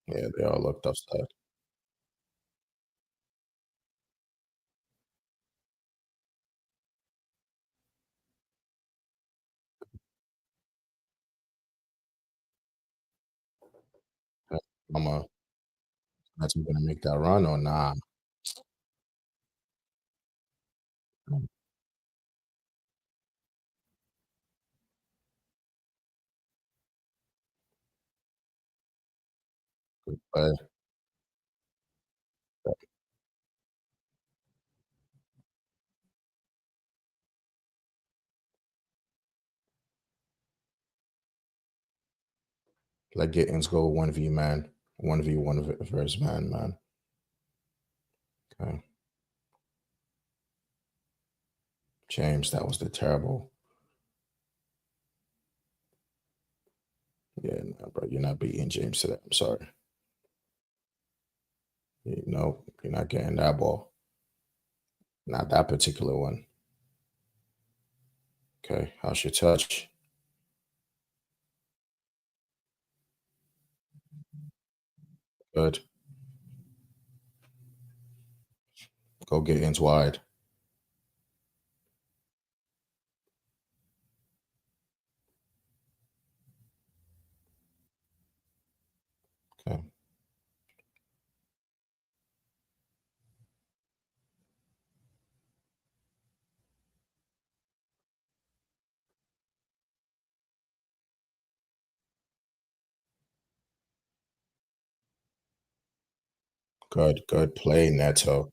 Yeah, they all looked offside. I'm a that's gonna make that run or nah? But let Gittins go 1v man, 1v1 versus man, man. Okay. James, that was the terrible. Yeah, nah, bro, you're not beating James today. I'm sorry. No, you're not getting that ball. Not that particular one. Okay. How's your touch? Good. Go Gittins wide. Okay. Good. Good play, Neto.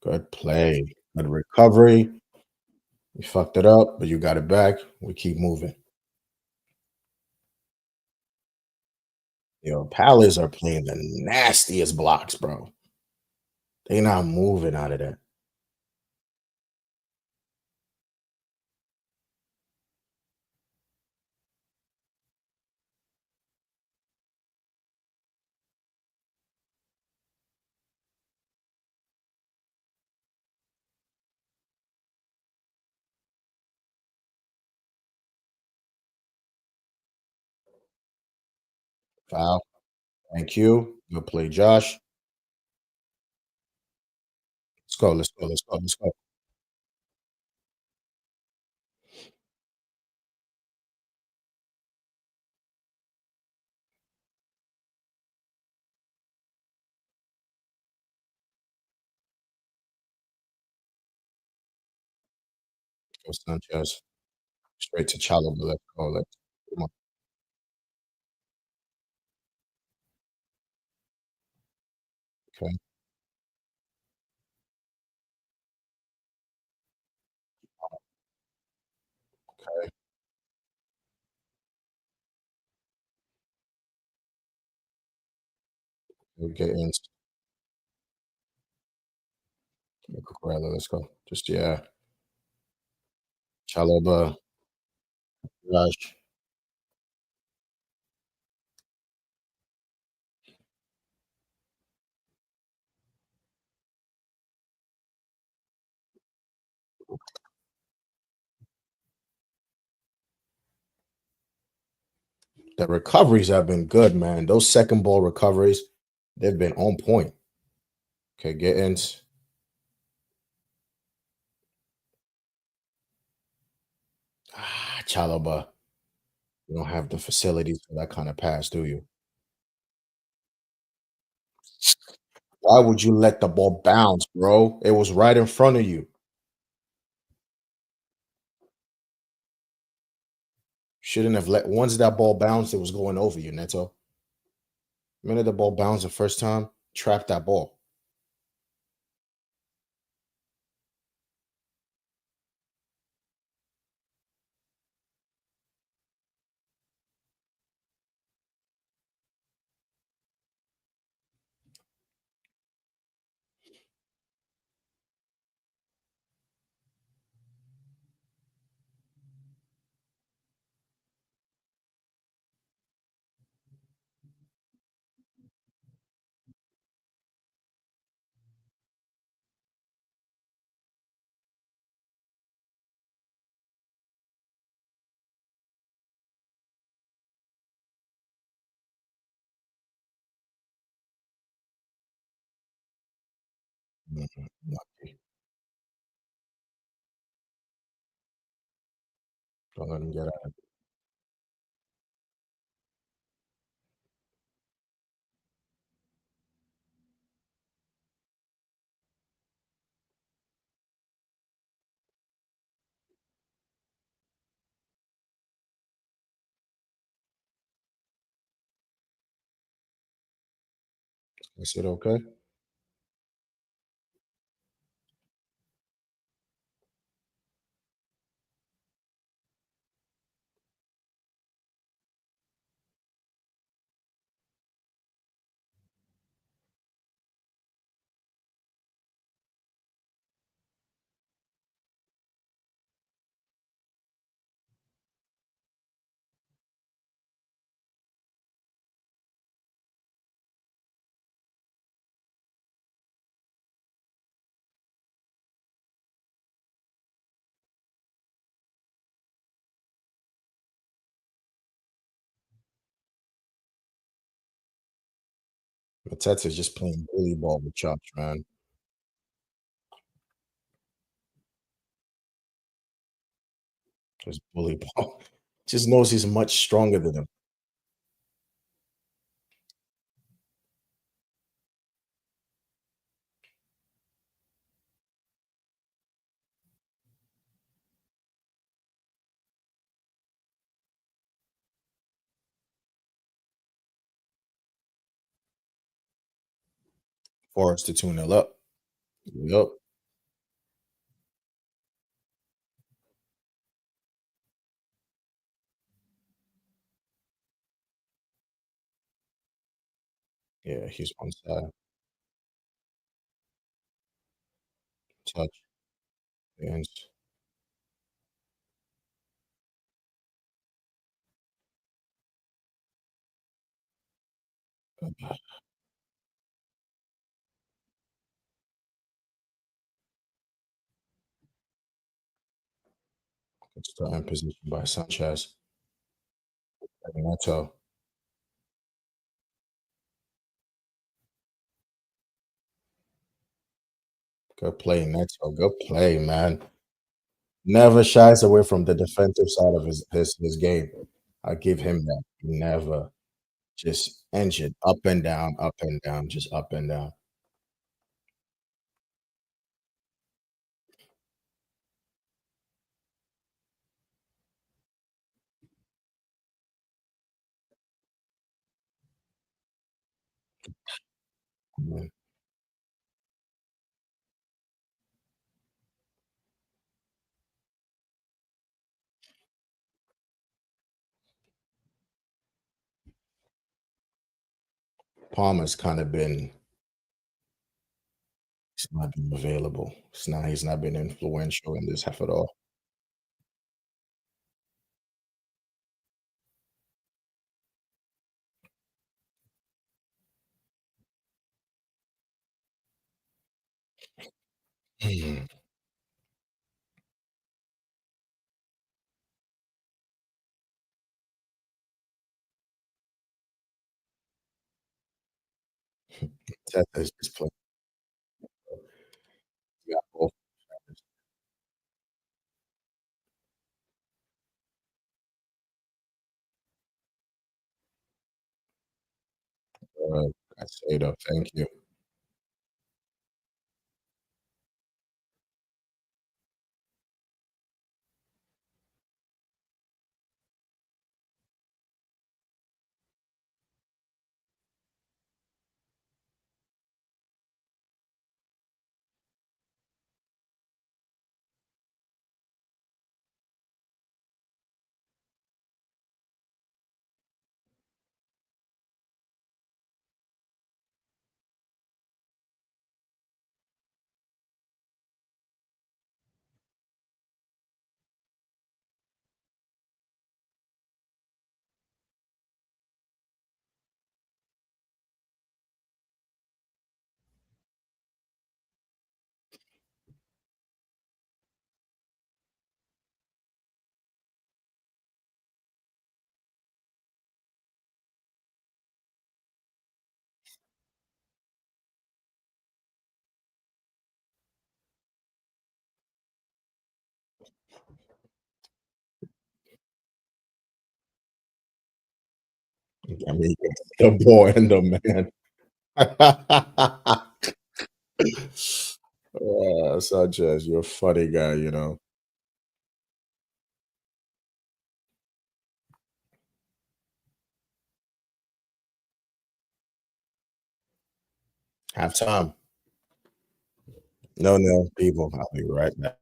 Good play. Good recovery. You fucked it up, but you got it back. We keep moving. Yo, Palace are playing the nastiest blocks, bro. They not moving out of that. Foul. Thank you. Good play, Josh. Let's go. Let's go. Let's go. Let's go. Go Sanchez. Straight to Chalobah. Let's go. Let's come on. Okay. Okay. We'll get in. Cucurella. Let's go. Just yeah. Chalobah. Josh. The recoveries have been good, man. Those second ball recoveries, they've been on point. Okay, get in. Chalobah. You don't have the facilities for that kind of pass, do you? Why would you let the ball bounce, bro? It was right in front of you. Shouldn't have let once that ball bounced, it was going over you, Neto. The minute the ball bounced the first time, trap that ball. Mhm. Lucky. Don't let him get out. I said, okay. Mateta's just playing bully ball with chops, man. Just bully ball. Just knows he's much stronger than him. Forced to 2-0 up. Yup. Yeah, he's one side. Touch. Hands. It's still in position by Sanchez. Neto. Good play, Neto. Good play, man. Never shies away from the defensive side of his game. I give him that. Never. Just engine up and down, just up and down. Mhm. Palmer's kind of been he's not been available. He's not been influential in this half at all. Mhm. Teta is just playing. Yeah, both. I say though, thank you. I mean, the boy and the man. Sanchez, you're a funny guy, you know. Have time. No, no, people. I'll be right back.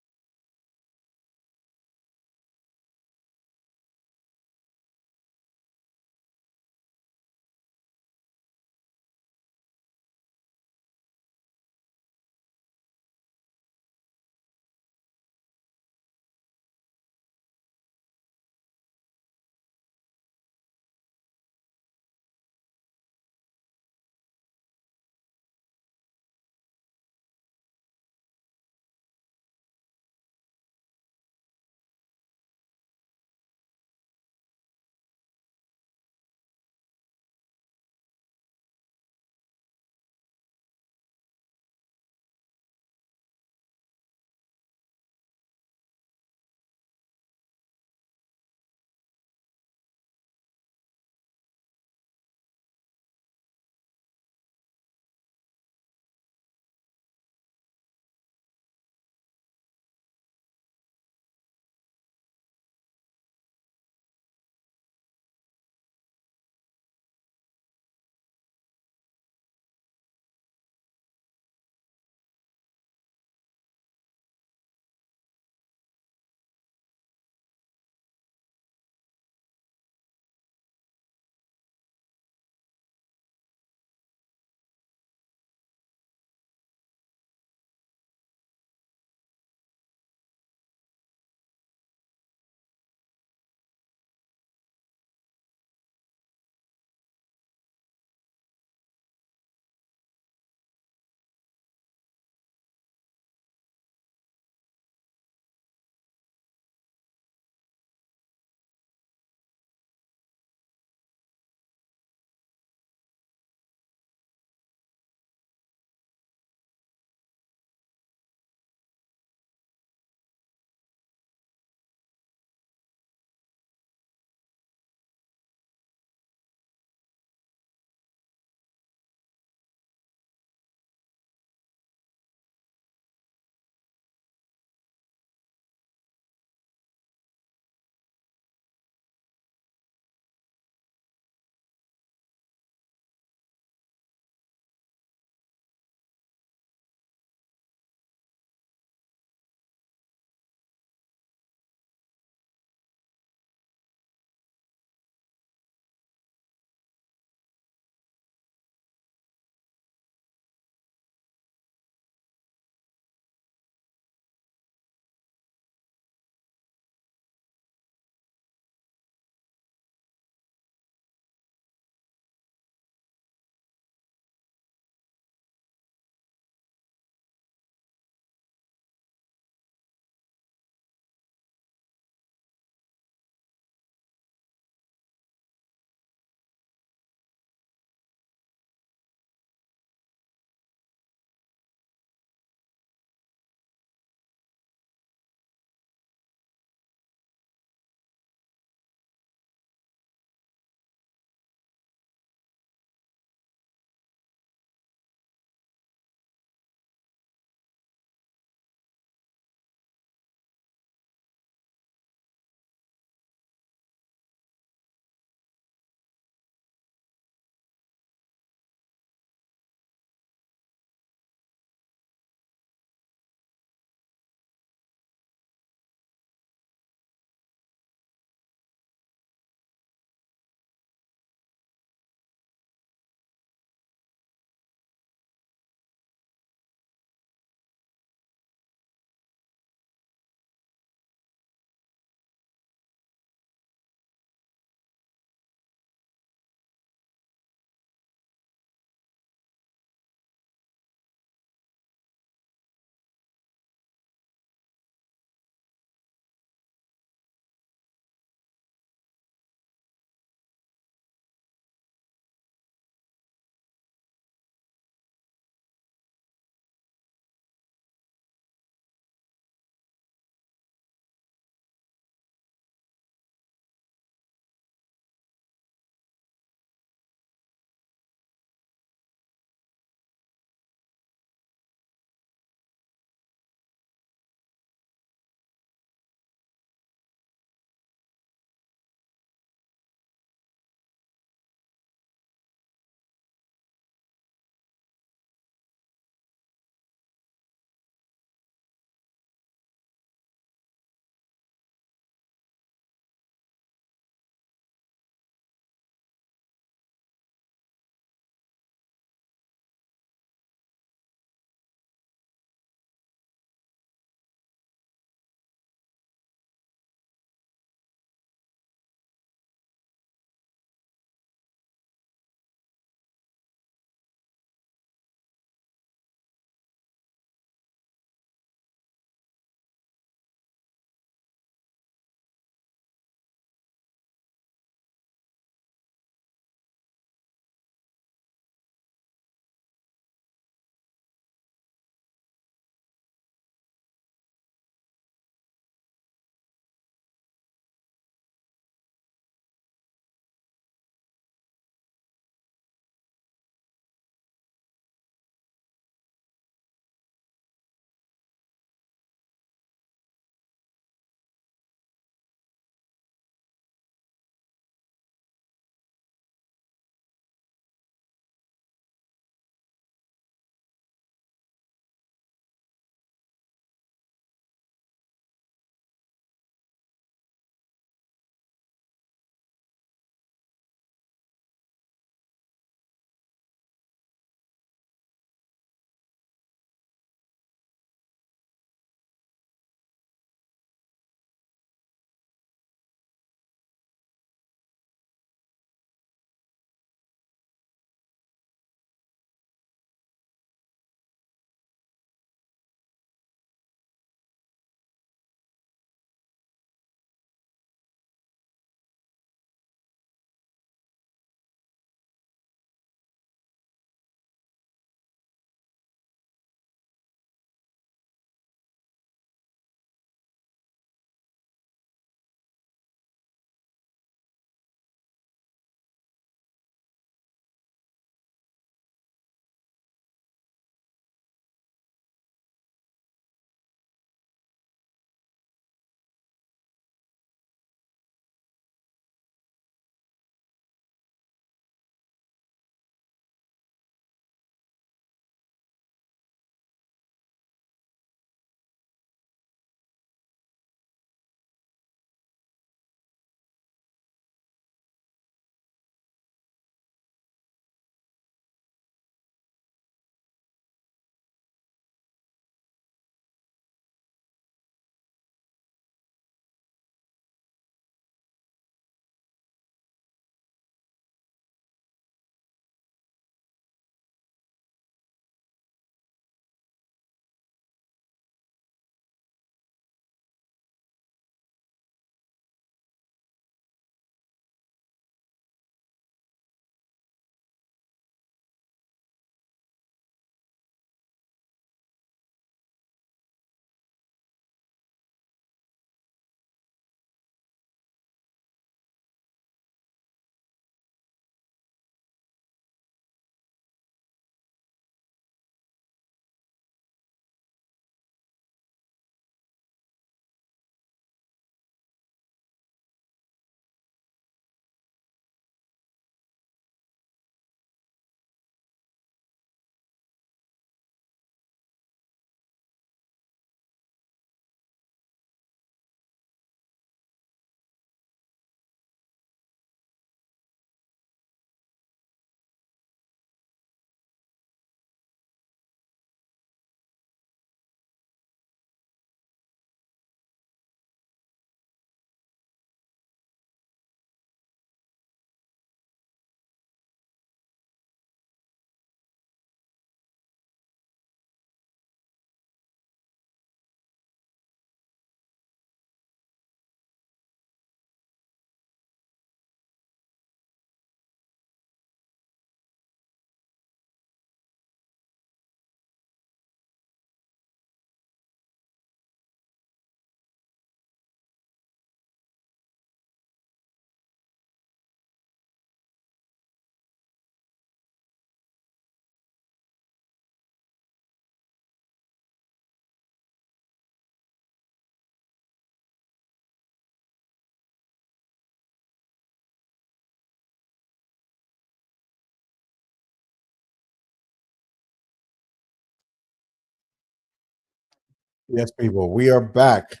Yes, people, we are back.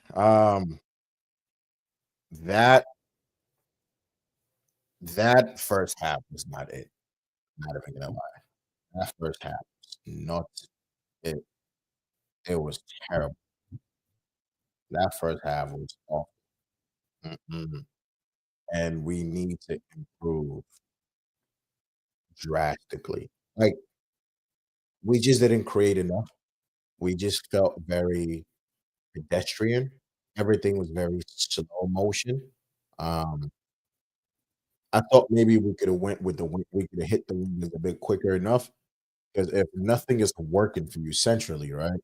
That that first half was not it. Not even gonna lie. That first half was not it. It was terrible. That first half was awful. Mm-mm. And we need to improve drastically. Like we just didn't create enough. We just felt very pedestrian. Everything was very slow motion. Um, I thought maybe we could have went with the we could have hit the wingers a bit quicker enough. Because if nothing is working for you centrally, right,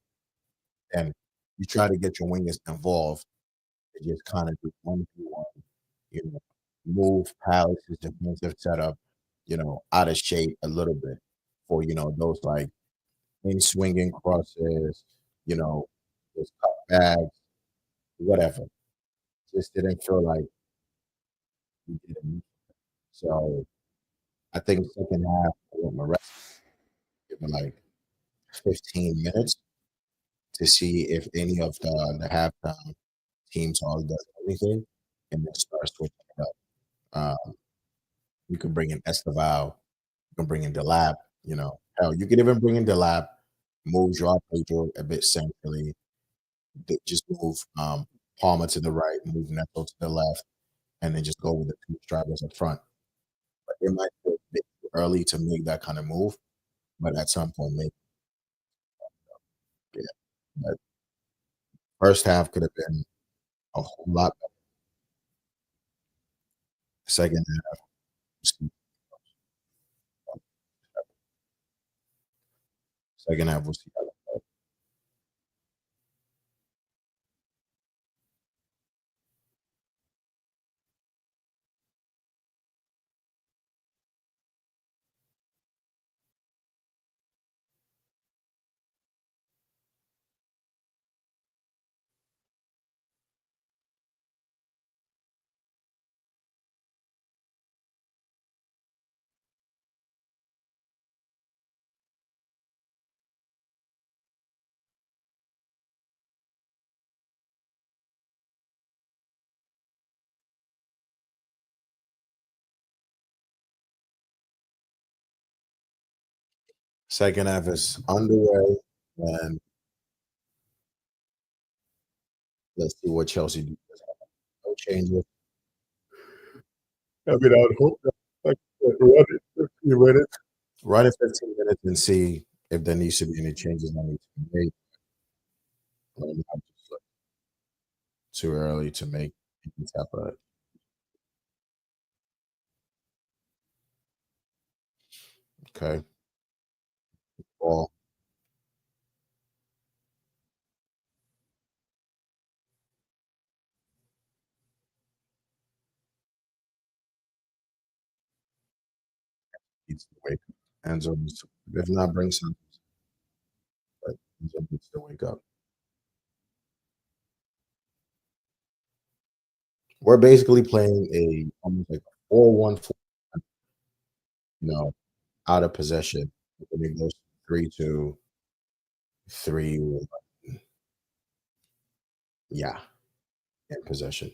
and you try to get your wingers involved and just kinda do 1v1, you know, move Palace's defensive setup, out of shape a little bit for, those, like, in swinging crosses, you know, those cutbacks, whatever. Just didn't feel like we did enough. So, I think second half, I want Maresca given, like, 15 minutes to see if any of the halftime teams all does anything, and then start switching it up. You can bring in Esteval, you can bring in Delap, hell, you could even bring in Delap, move Joao Pedro a bit centrally, just move Palmer to the right, move Neto to the left, and then just go with the two strikers up front. But it might be a bit too early to make that kind of move, but at some point, maybe, yeah. But first half could have been a whole lot better. Second half, second half was second half is underway, and let's see what Chelsea do. No changes. I mean, I would hope that, like, run it 15 minutes. Run it 15 minutes and see if there needs to be any changes that need to be made. Not just, like, too early to make any type of okay. Ball needs to wake up. Enzo needs to, if not, bring some, but Enzo needs to wake up. We're basically playing a almost like a 4-1-4, you know, out of possession. And it goes 3-2, 3-1. Yeah, in possession.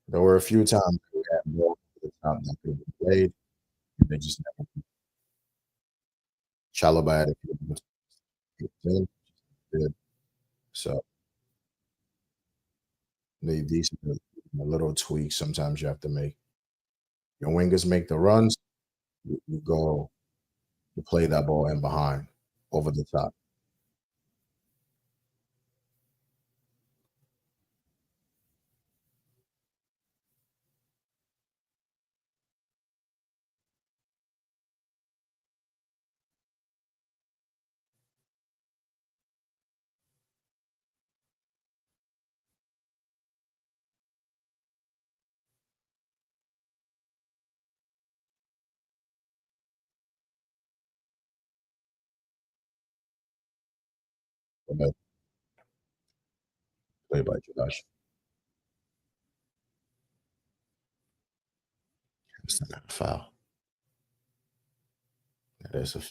There were a few times we had more over the top that could have been played, and they just never Chalobah had a few did. So these are the little tweaks sometimes you have to make. Your wingers make the runs, you go, you play that ball in behind, over the top. But play by Josh. It's not a foul. That is a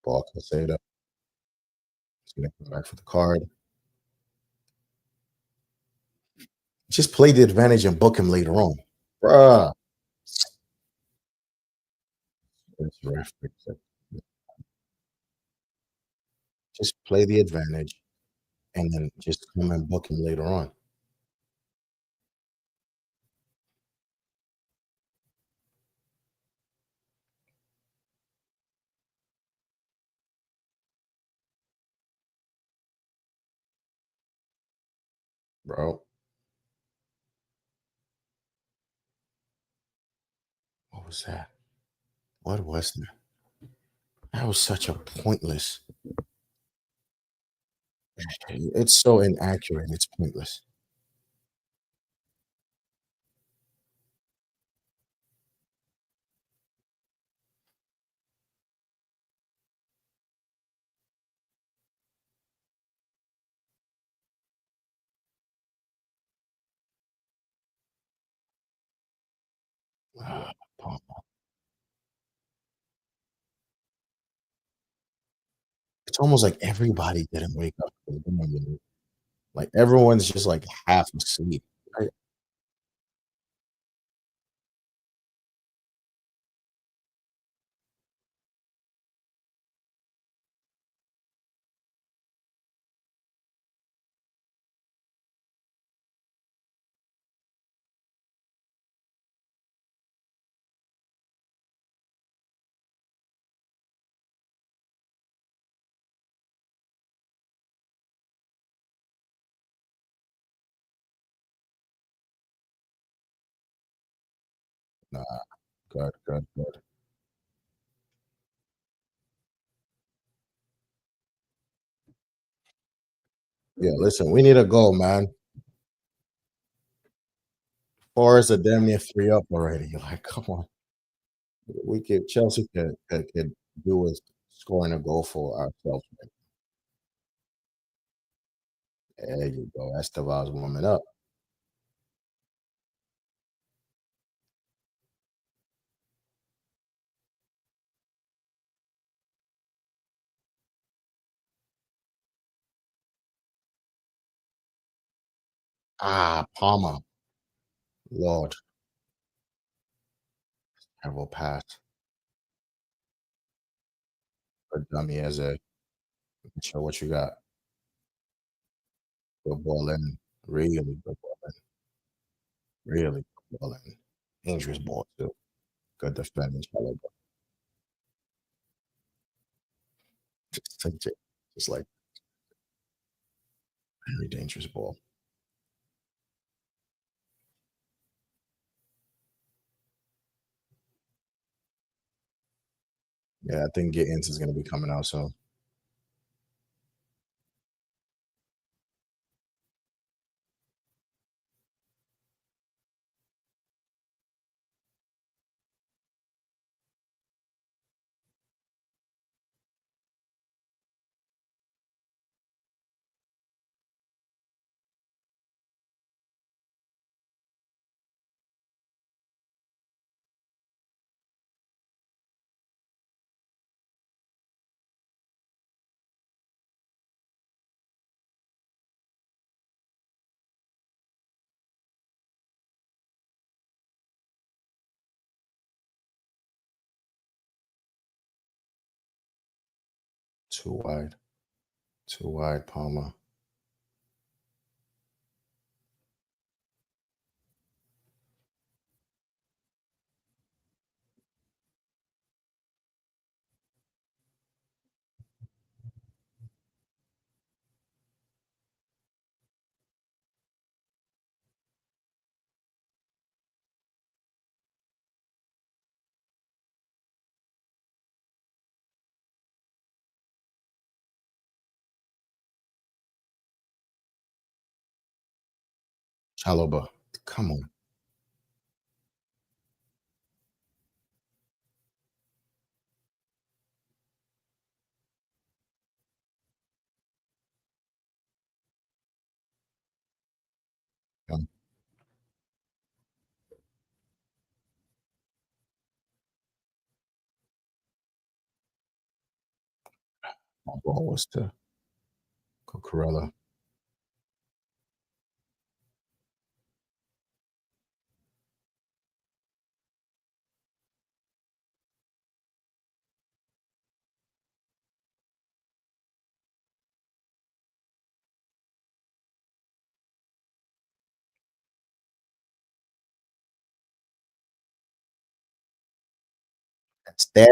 ball. Casado. He's gonna come back for the card. Just play the advantage and book him later on. Bruh. This ref picks it. Just play the advantage and then just come and book him later on. Bro, what was that? What was that? That was such a pointless. It's so inaccurate. It's pointless. Ah, Palmer. It's almost like everybody didn't wake up for the game. Like everyone's just like half asleep. Right? Nah, good, good, good. Yeah, listen, we need a goal, man. Forest are damn near 3 up already. Like, come on. We could Chelsea could do with scoring a goal for ourselves. There you go. Esteval's warming up. Ah, Palmer. Lord, terrible pass. A dummy as a show what you got. Good ball in. Really good ball in. Really good ball in. Dangerous ball too. Good defending. Just like very dangerous ball. Yeah, I think Gittins is gonna be coming out soon. Too wide. Too wide, Palmer. Chaloba. Come on. Um, My ball was to Cucurella. Stab.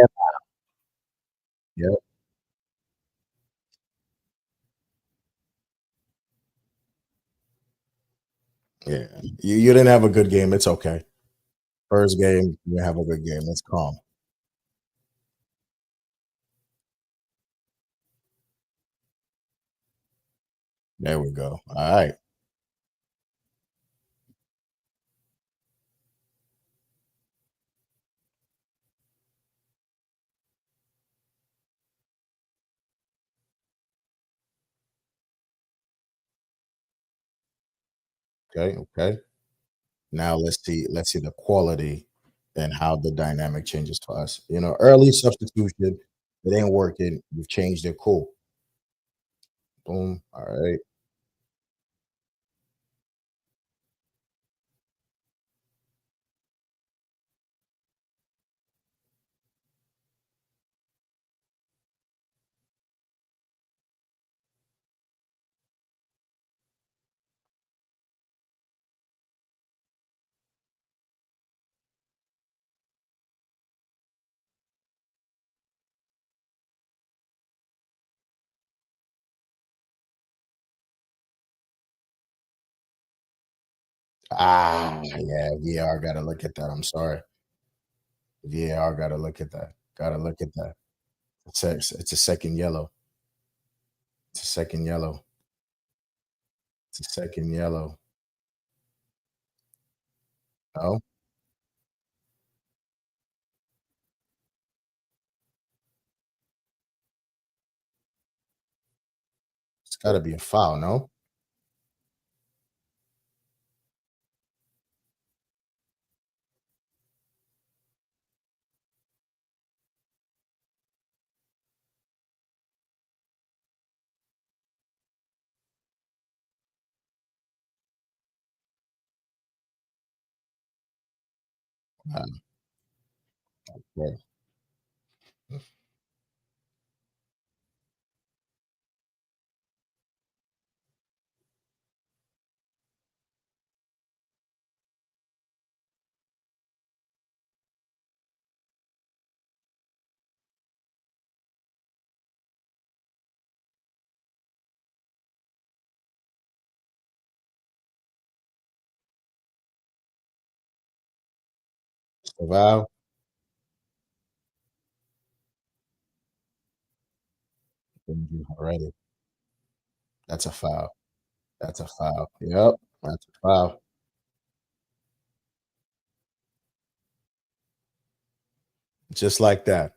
Yep. Yeah. You didn't have a good game. It's okay. First game, you have a good game. It's calm. There we go. All right. Okay. Okay. Now let's see the quality and how the dynamic changes for us. Early substitution, it ain't working. You've changed it. Cool. Boom. All right. Yeah, VAR gotta look at that. I'm sorry. VAR gotta look at that. Gotta look at that. It's a second yellow. It's a second yellow. It's a second yellow. No, it's gotta be a foul, no? Uh, yeah. Foul. Already. That's a foul. That's a foul. Yep. That's a foul. Just like that.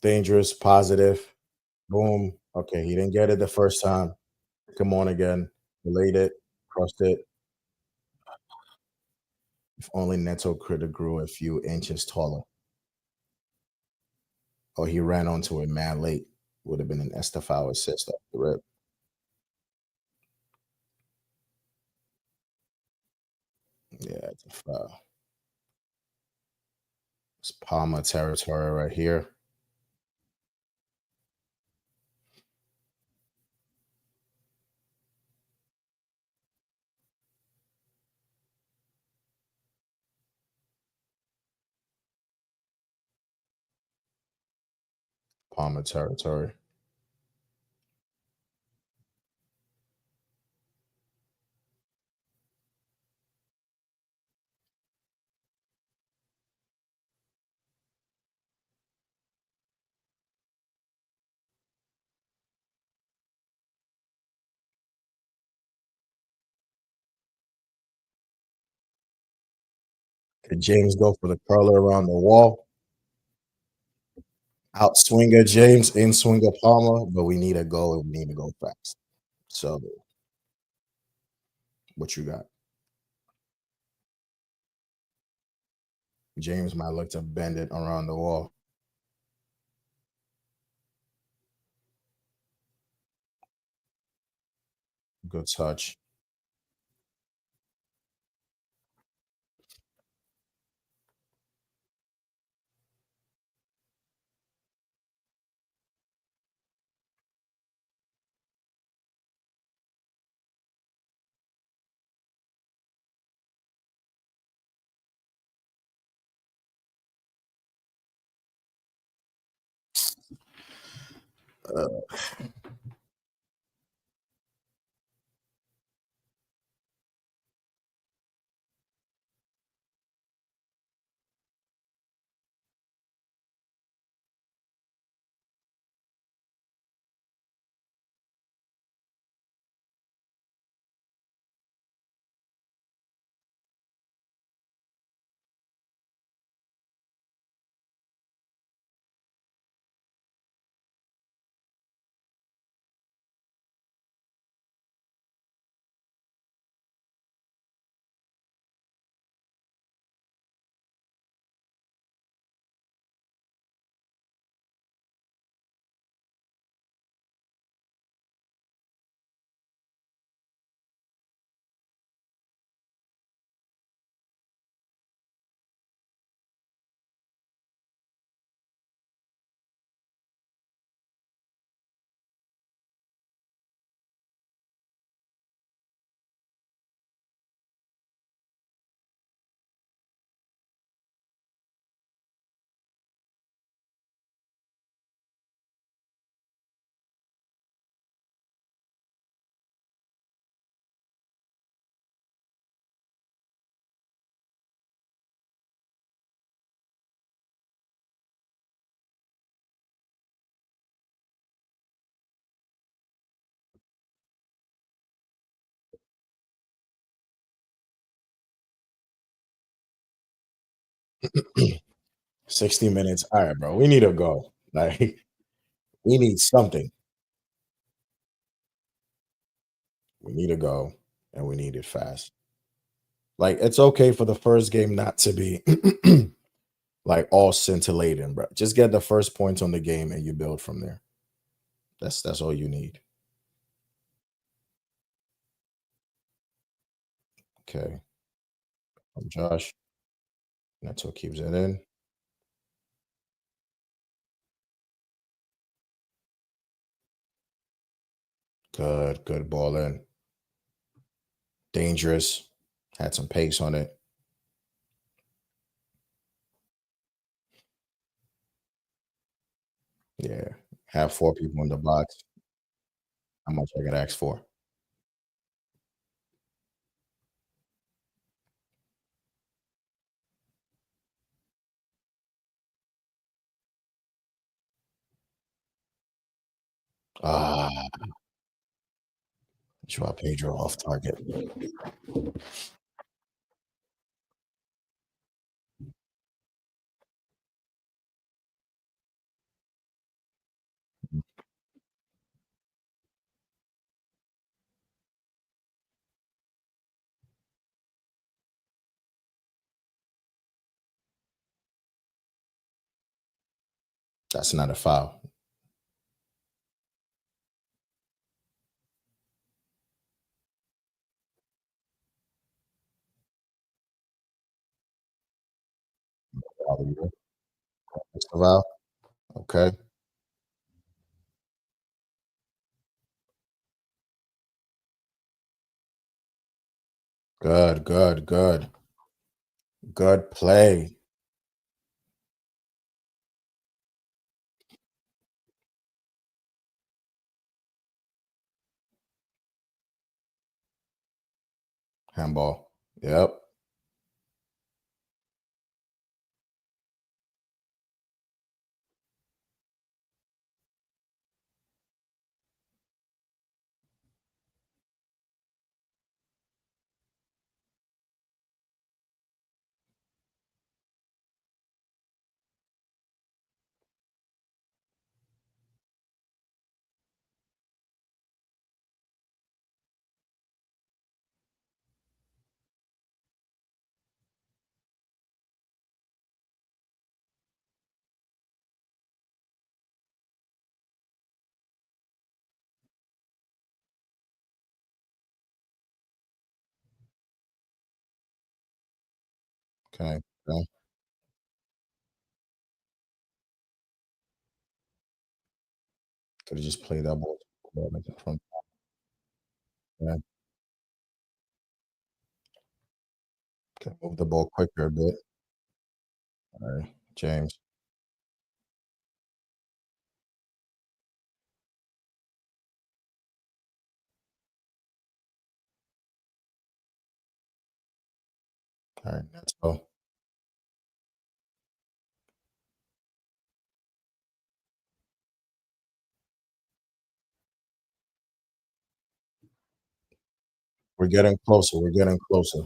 Dangerous, positive. Boom. Okay, he didn't get it the first time. Come on again. Delayed it, crossed it. If only Neto could have grew a few inches taller. Oh, he ran onto it mad late. Would have been an Estefao assist off the rip. Yeah, it's a foul. It's Palmer territory right here. Palmer territory. Did James go for the curler around the wall? Outswinger James, in swinger Palmer, but we need a goal and we need to go fast. So, what you got? James might look to bend it around the wall. Good touch. 60 minutes. All right, bro. We need to go. Like, we need something. We need to go, and we need it fast. Like, it's okay for the first game not to be like all scintillating, bro. Just get the first points on the game and you build from there. That's all you need. Okay. From Josh. Neto keeps it in. Good, good ball in. Dangerous. Had some pace on it. Yeah. Have four people in the box. How much I could ask for? Ah, Joao Pedro off target. That's not a foul. It's a foul. Okay. Good, good, good. Good play. Handball. Yep. Okay. Okay. Could have just played that ball from yeah. Okay. Move the ball quicker a bit. All right. James. All right. Let's go. We're getting closer. We're getting closer.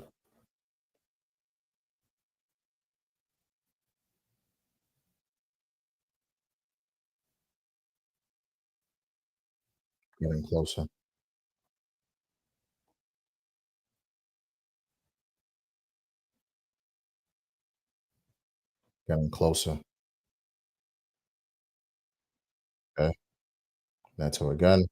Getting closer. Getting closer. Okay. Neto again.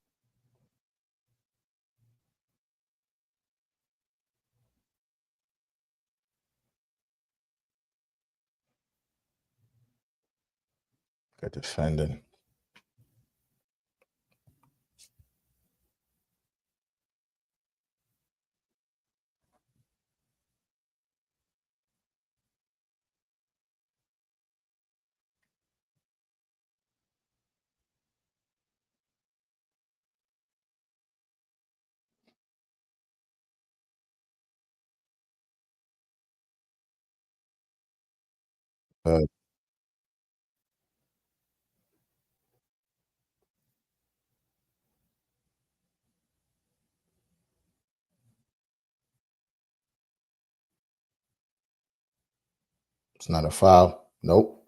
Good defending. Good. It's not a foul. Nope.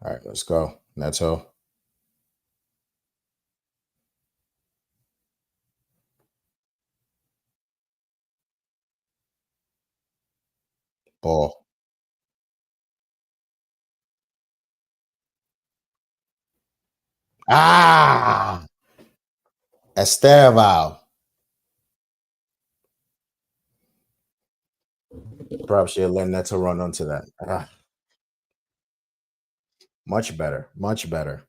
All right. Let's go. Neto. Ball. Ah! Esteval. Perhaps you'll let Neto run onto that. Ah, much better. Much better.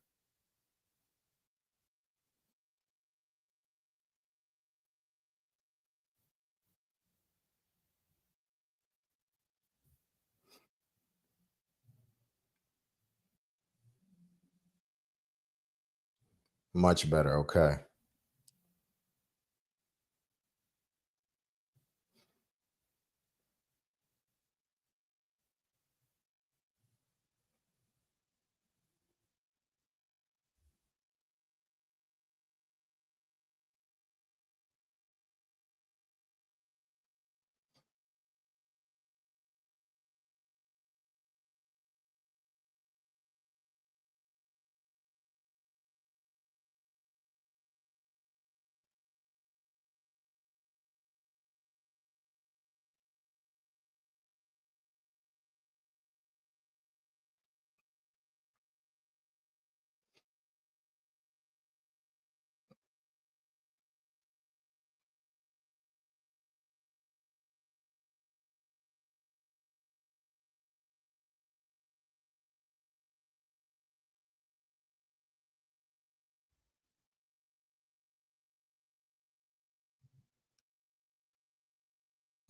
Much better. Okay.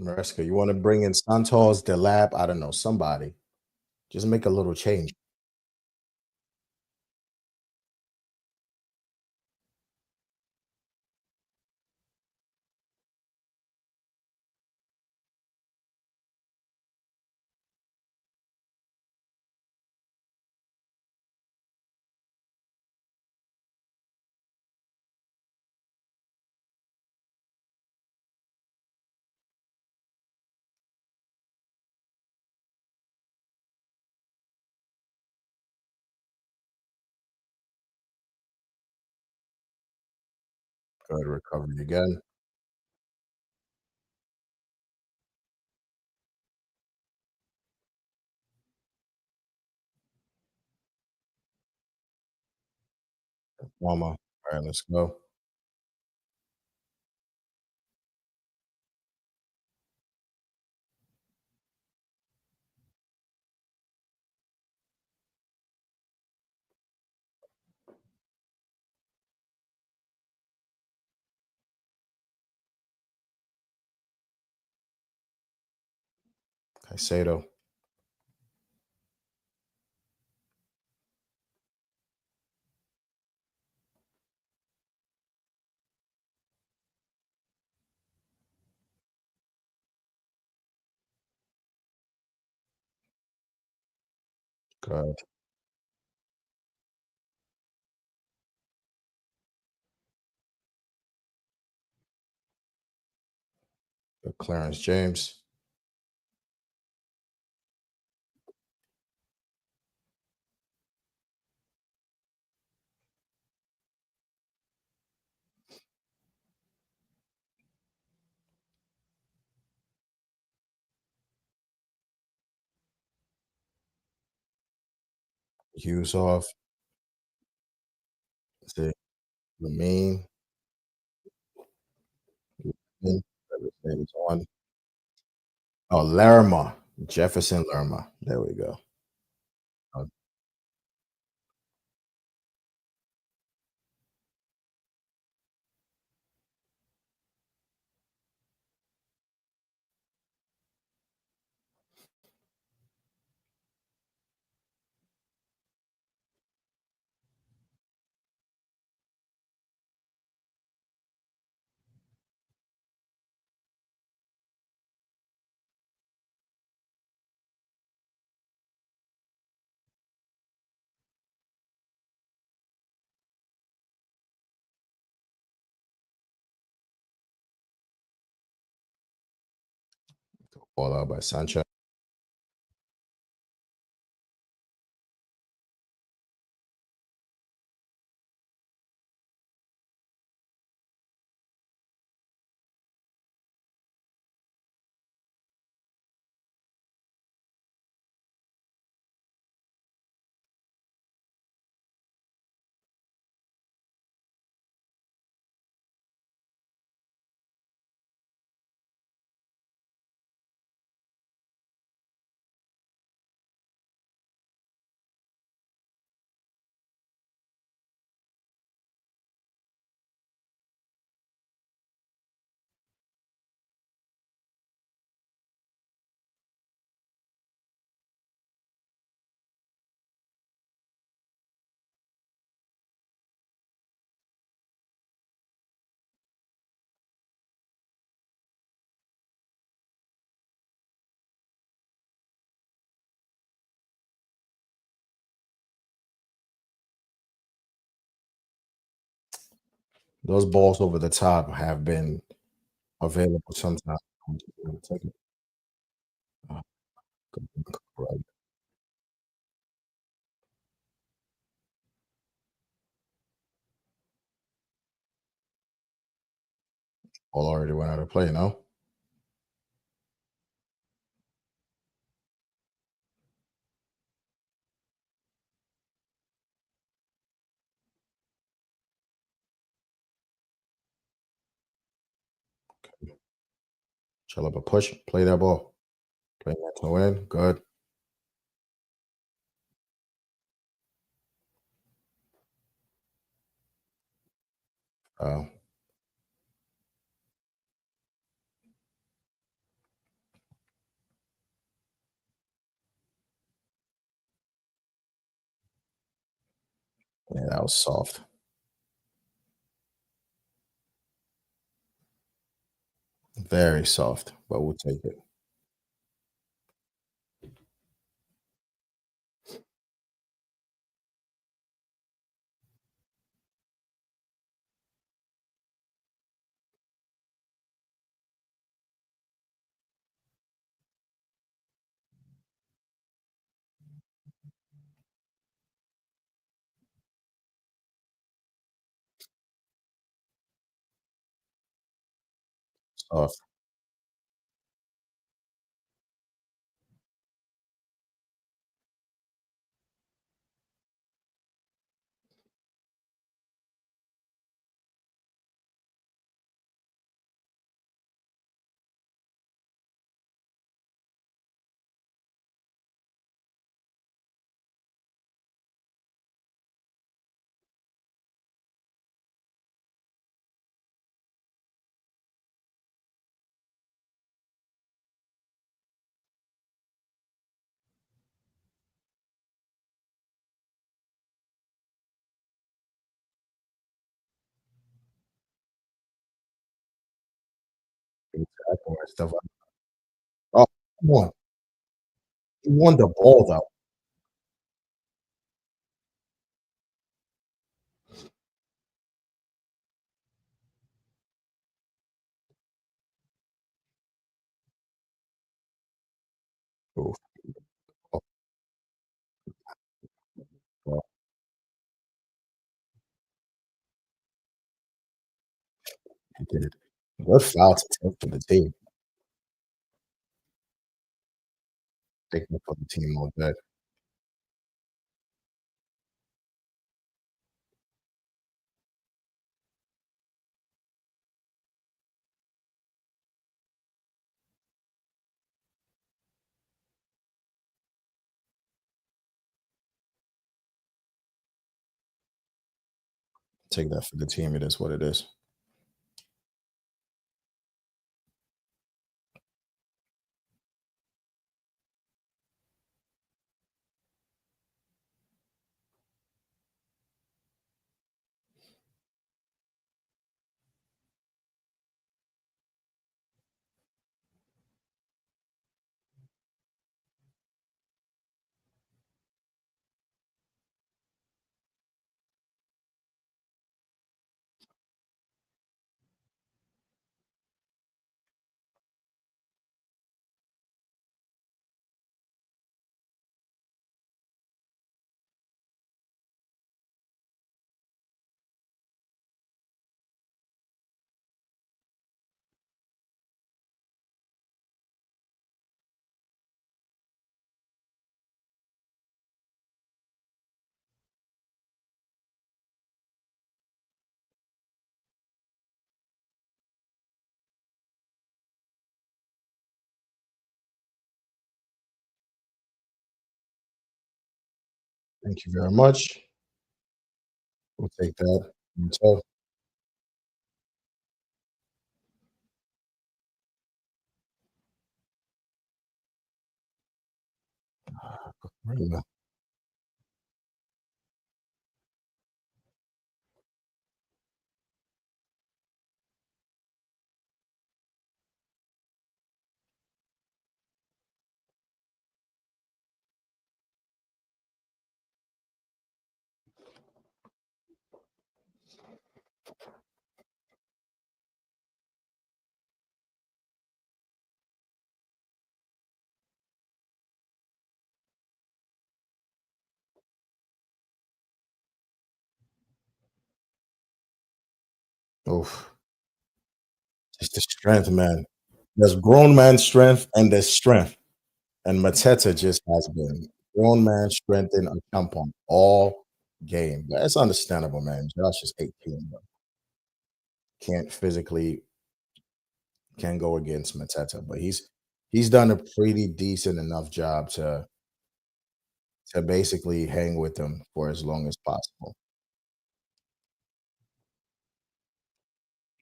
Maresca, you want to bring in Santos, Delap? I don't know. Somebody. Just make a little change. Good recovery again. Mama. All right, let's go. Caicedo. Good. Good Clarence James. Hughes off. Let's see. Lamine. His name is on. Oh, Larimer. Jefferson Lerma. There we go. Uh, Ball out by Sanchez. Those balls over the top have been available sometimes. I'm just gonna take it. Uh, right. Ball already went out of play, no? Chill up a push. Play that ball. Play that to win. Good. Uh, yeah, that was soft. Very soft, but we'll take it. Soft. rest of us. Oh, come on. He won the ball, though. Oof. Oh, well, he did. Good foul to take for the team. Taking for the team all day. Take that for the team. It is what it is. Thank you very much. We'll take that. Until oof. Just the strength, man. There's grown man strength and there's strength. And Mateta just has been grown man strength in a tampon all game. But it's understandable, man. Josh is 18, but can't physically can go against Mateta. But he's done a pretty decent enough job to basically hang with him for as long as possible.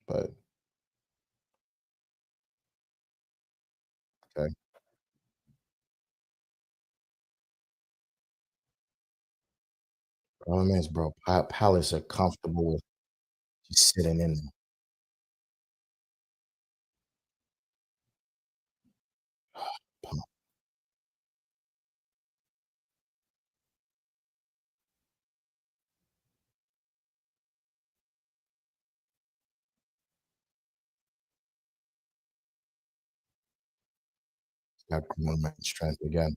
But okay. All means, bro, Palace are comfortable with just sitting in there. Got grown man strength again.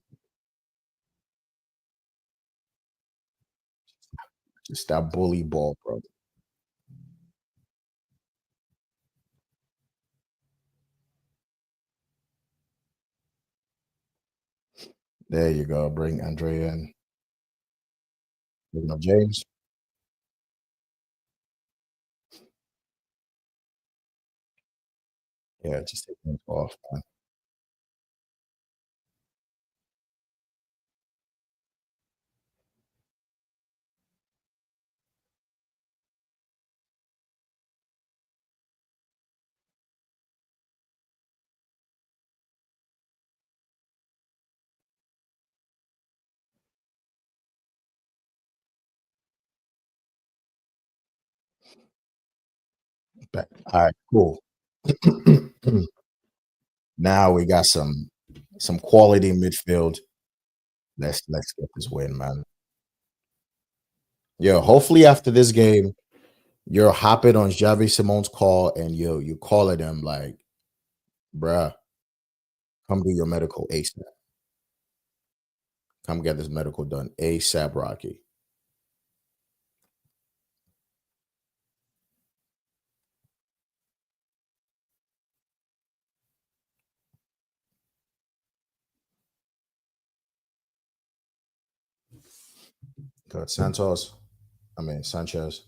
Just that bully ball, bro. There you go. Bring Andrea in. Bring up James. Yeah, just take things off, man. Back. All right, cool. Now we got some quality midfield. Let's get this win, man. Yo, hopefully after this game, you're hopping on Javi Simone's call and you calling him like, bruh, come do your medical ASAP. Come get this medical done ASAP, Rocky. Good. Santos. I mean Sanchez.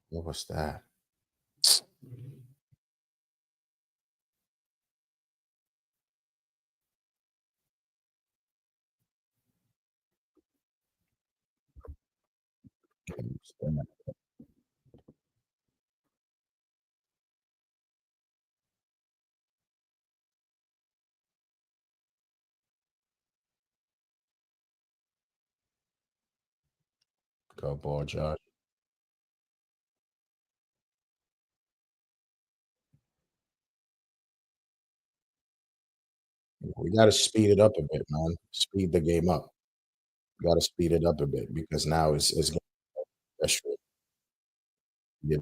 What was that? Good ball, Josh. We got to speed it up a bit, man. Speed the game up. Got to speed it up a bit because now it's getting frustrating. Yeah,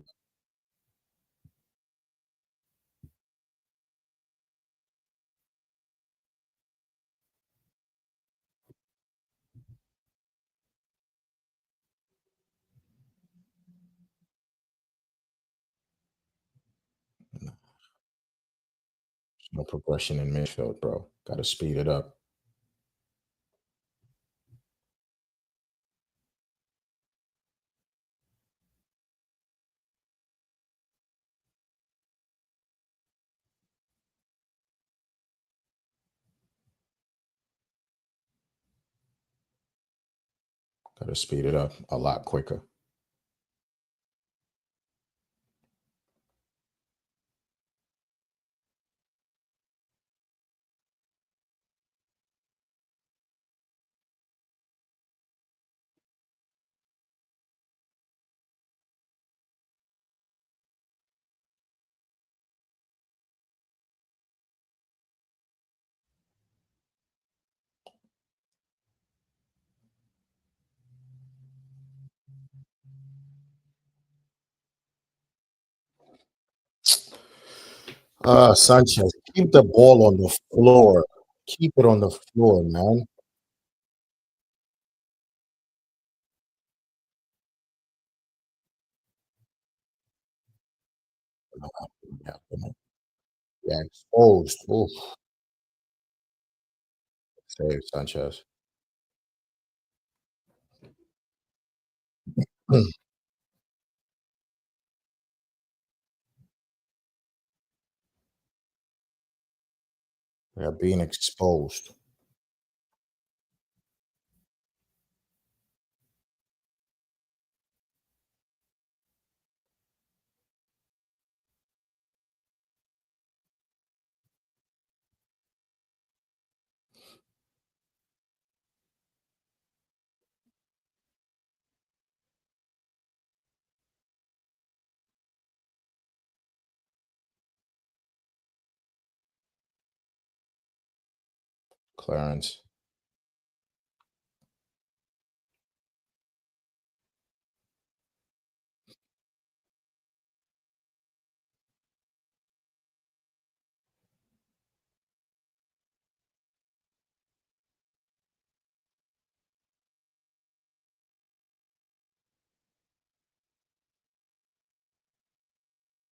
no progression in midfield, bro. Got to speed it up. Got to speed it up a lot quicker. Sanchez, keep the ball on the floor. Keep it on the floor, man. Yeah, yeah, exposed. Oof. Save Sanchez. Yeah, being exposed. Clarence.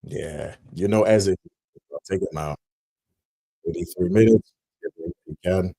Yeah. As it I'll take it now. 83 minutes. If we can.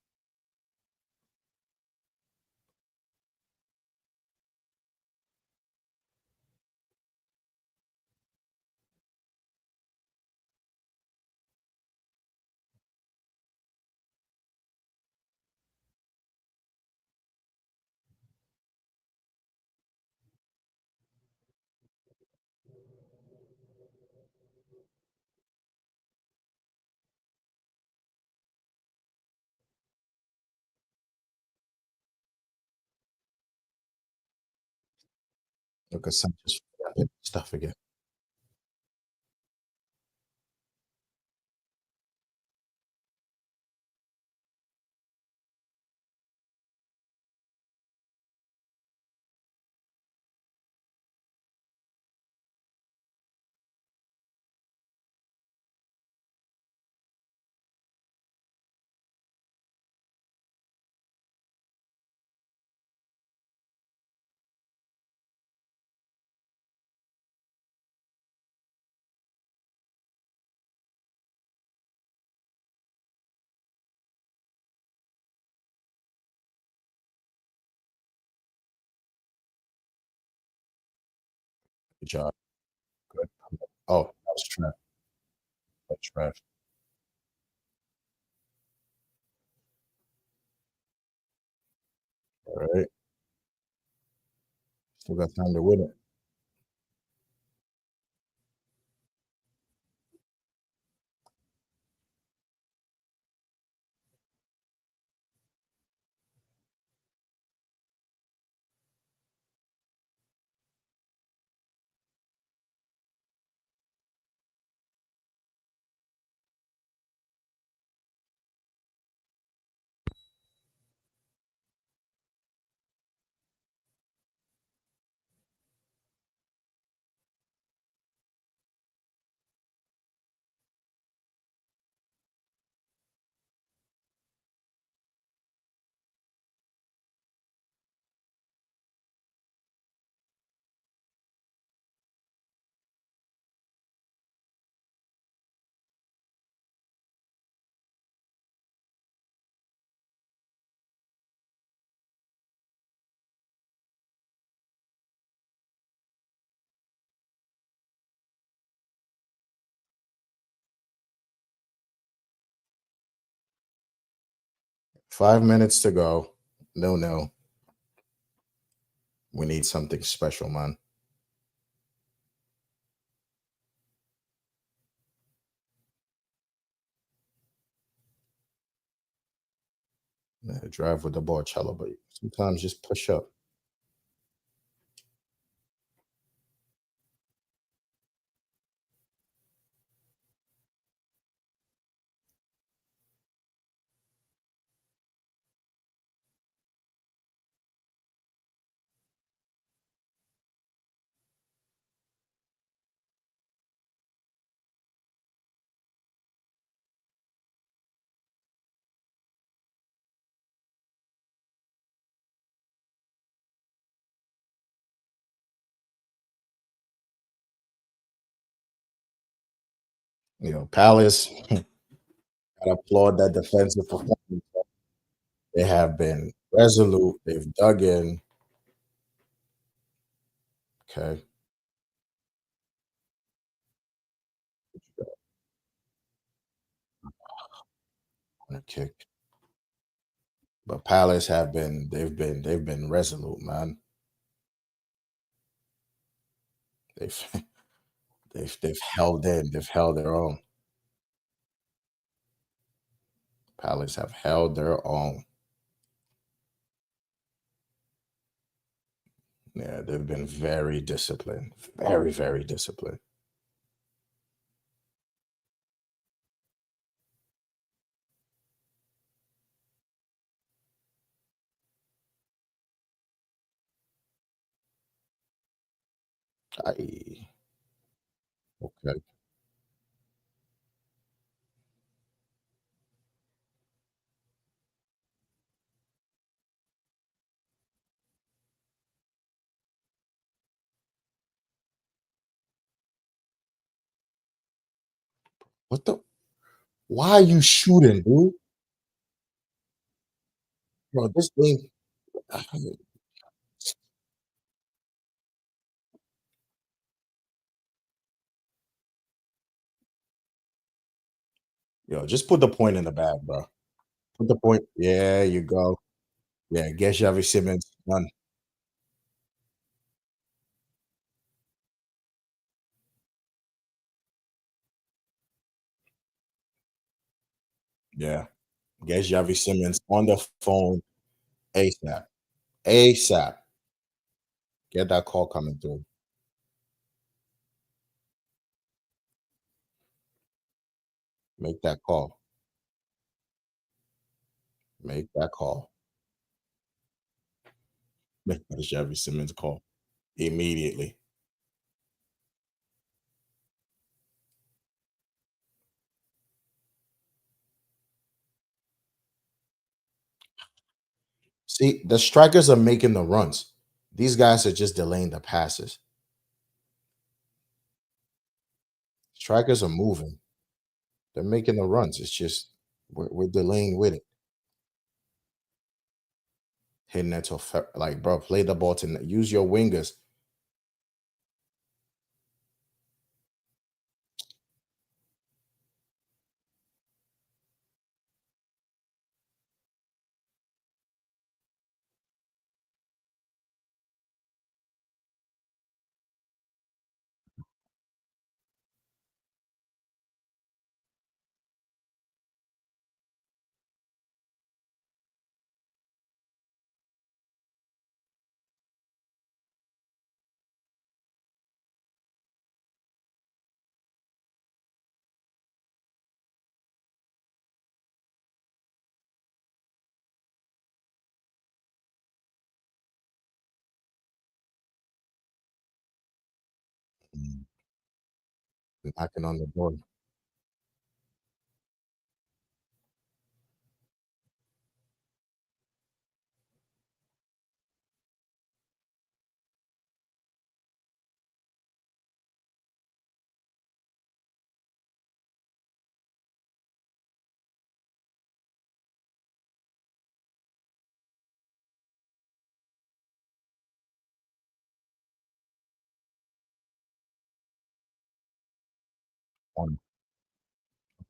Look at Sanchez stuff again. Good job. Good. Oh, that was trash. That's trash. All right. Still got time to win it. 5 minutes to go. No, no. We need something special, man. Yeah, drive with the ball, cello, but sometimes just push up. Palace, I applaud that defensive performance. They have been resolute. They've dug in. Okay. Corner kick. But Palace have been they've been resolute, man. They've they've held in. They've held their own. Palace have held their own. Yeah, they've been very disciplined. Very, very disciplined. I okay. What the why are you shooting, dude? Bro, this thing just put the point in the bag, bro. Put the point. Yeah, you go. Yeah, get Xavi Simmons done. Yeah. Get Xavi Simmons on the phone ASAP. ASAP. Get that call coming through. Make that call. Make that call. Make that Xavi Simmons call immediately. See, the strikers are making the runs. These guys are just delaying the passes. Strikers are moving. They're making the runs. It's just we're delaying with it. Hitting it to like, bro, play the ball to use your wingers. Mm. Knocking on the door.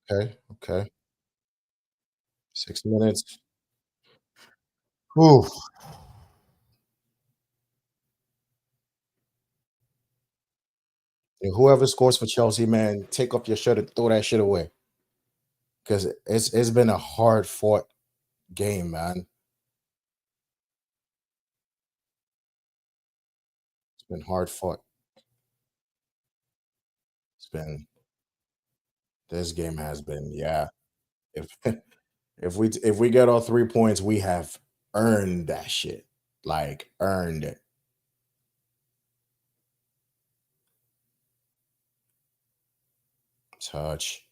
Okay, okay. 6 minutes. Oof. And whoever scores for Chelsea, man, take off your shirt and throw that shit away. Because it's been a hard fought game, man. It's been hard fought. It's been this game has been, yeah. If if we get all 3 points, we have earned that shit. Like earned it. Touch.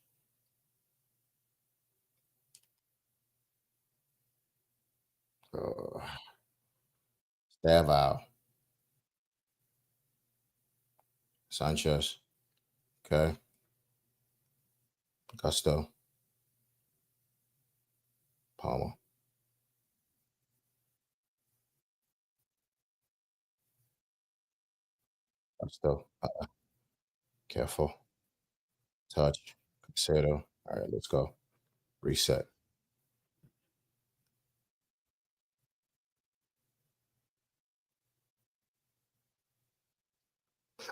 Uh, Davao. Sanchez. Okay. Gusto. Palmer. Gusto. Careful. Touch. Casado. All right, let's go. Reset.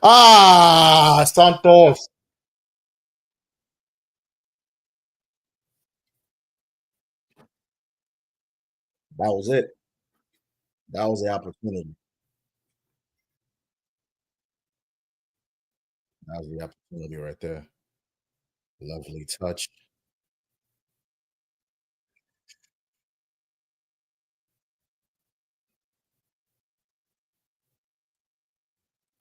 Ah, Santos. That was it. That was the opportunity. That was the opportunity right there. Lovely touch.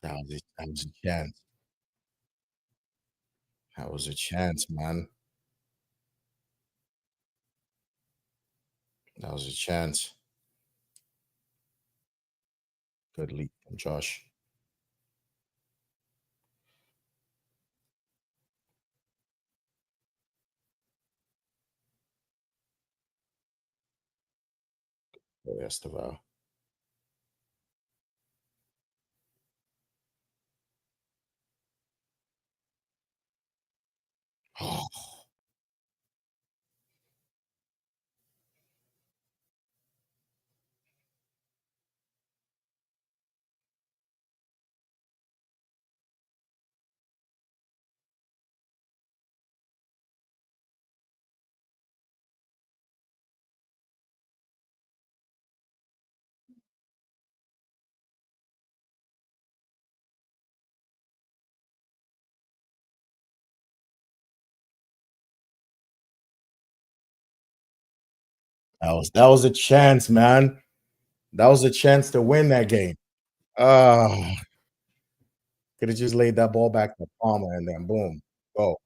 That was a chance. That was a chance, man. That was a chance. Good lead from Josh. Esteval. Oh, that was a chance, man. That was a chance to win that game. Oh, could have just laid that ball back to Palmer and then boom, go.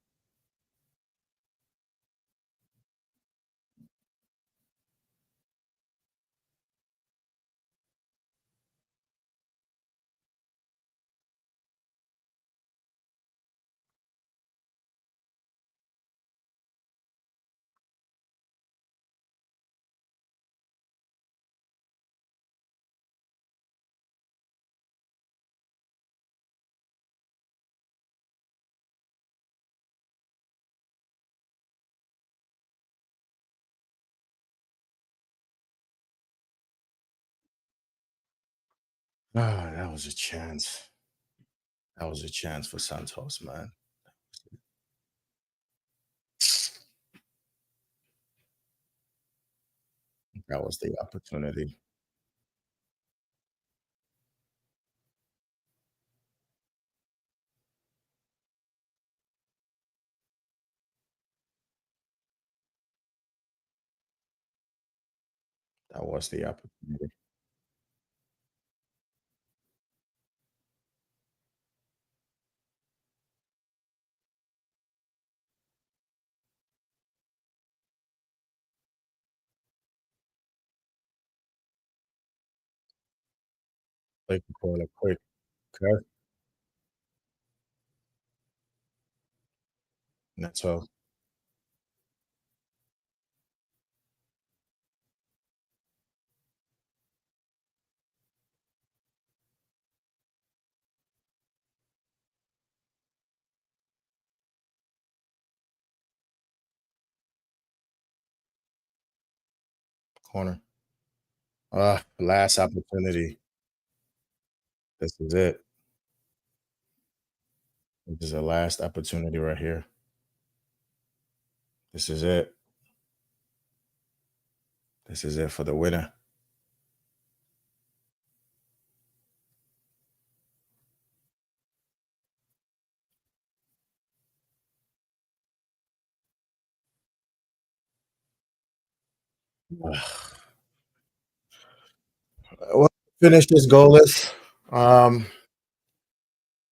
Ah, that was a chance. That was a chance for Santos, man. That was the opportunity. That was the opportunity. Like the corner quick. Okay. That's all. Corner. Last opportunity. This is it. This is the last opportunity right here. This is it. This is it for the winner. Well, finish this goalless.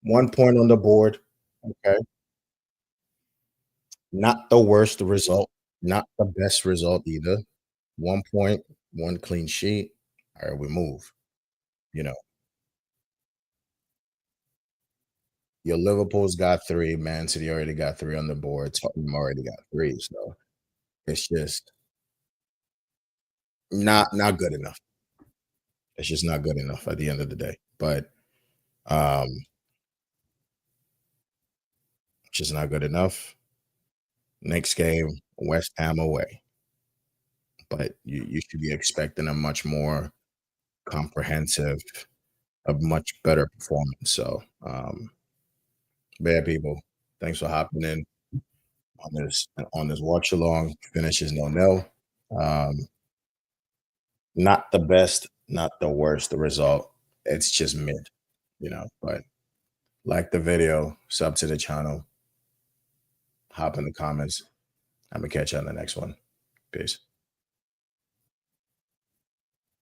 1 point on the board. Okay. Not the worst result, not the best result either. 1 point, one clean sheet. All right, we move. You know, your Liverpool's got three. Man City already got three on the board. Tottenham already got three. So it's just not good enough. It's just not good enough at the end of the day. But um, it's just not good enough. Next game, West Ham away. But you should be expecting a much more comprehensive, a much better performance. So bad people. Thanks for hopping in on this watch along. Finishes 0-0. Um, not the best, not the worst. The result, it's just mid, But like the video, sub to the channel, hop in the comments. I'm gonna catch you on the next one. Peace.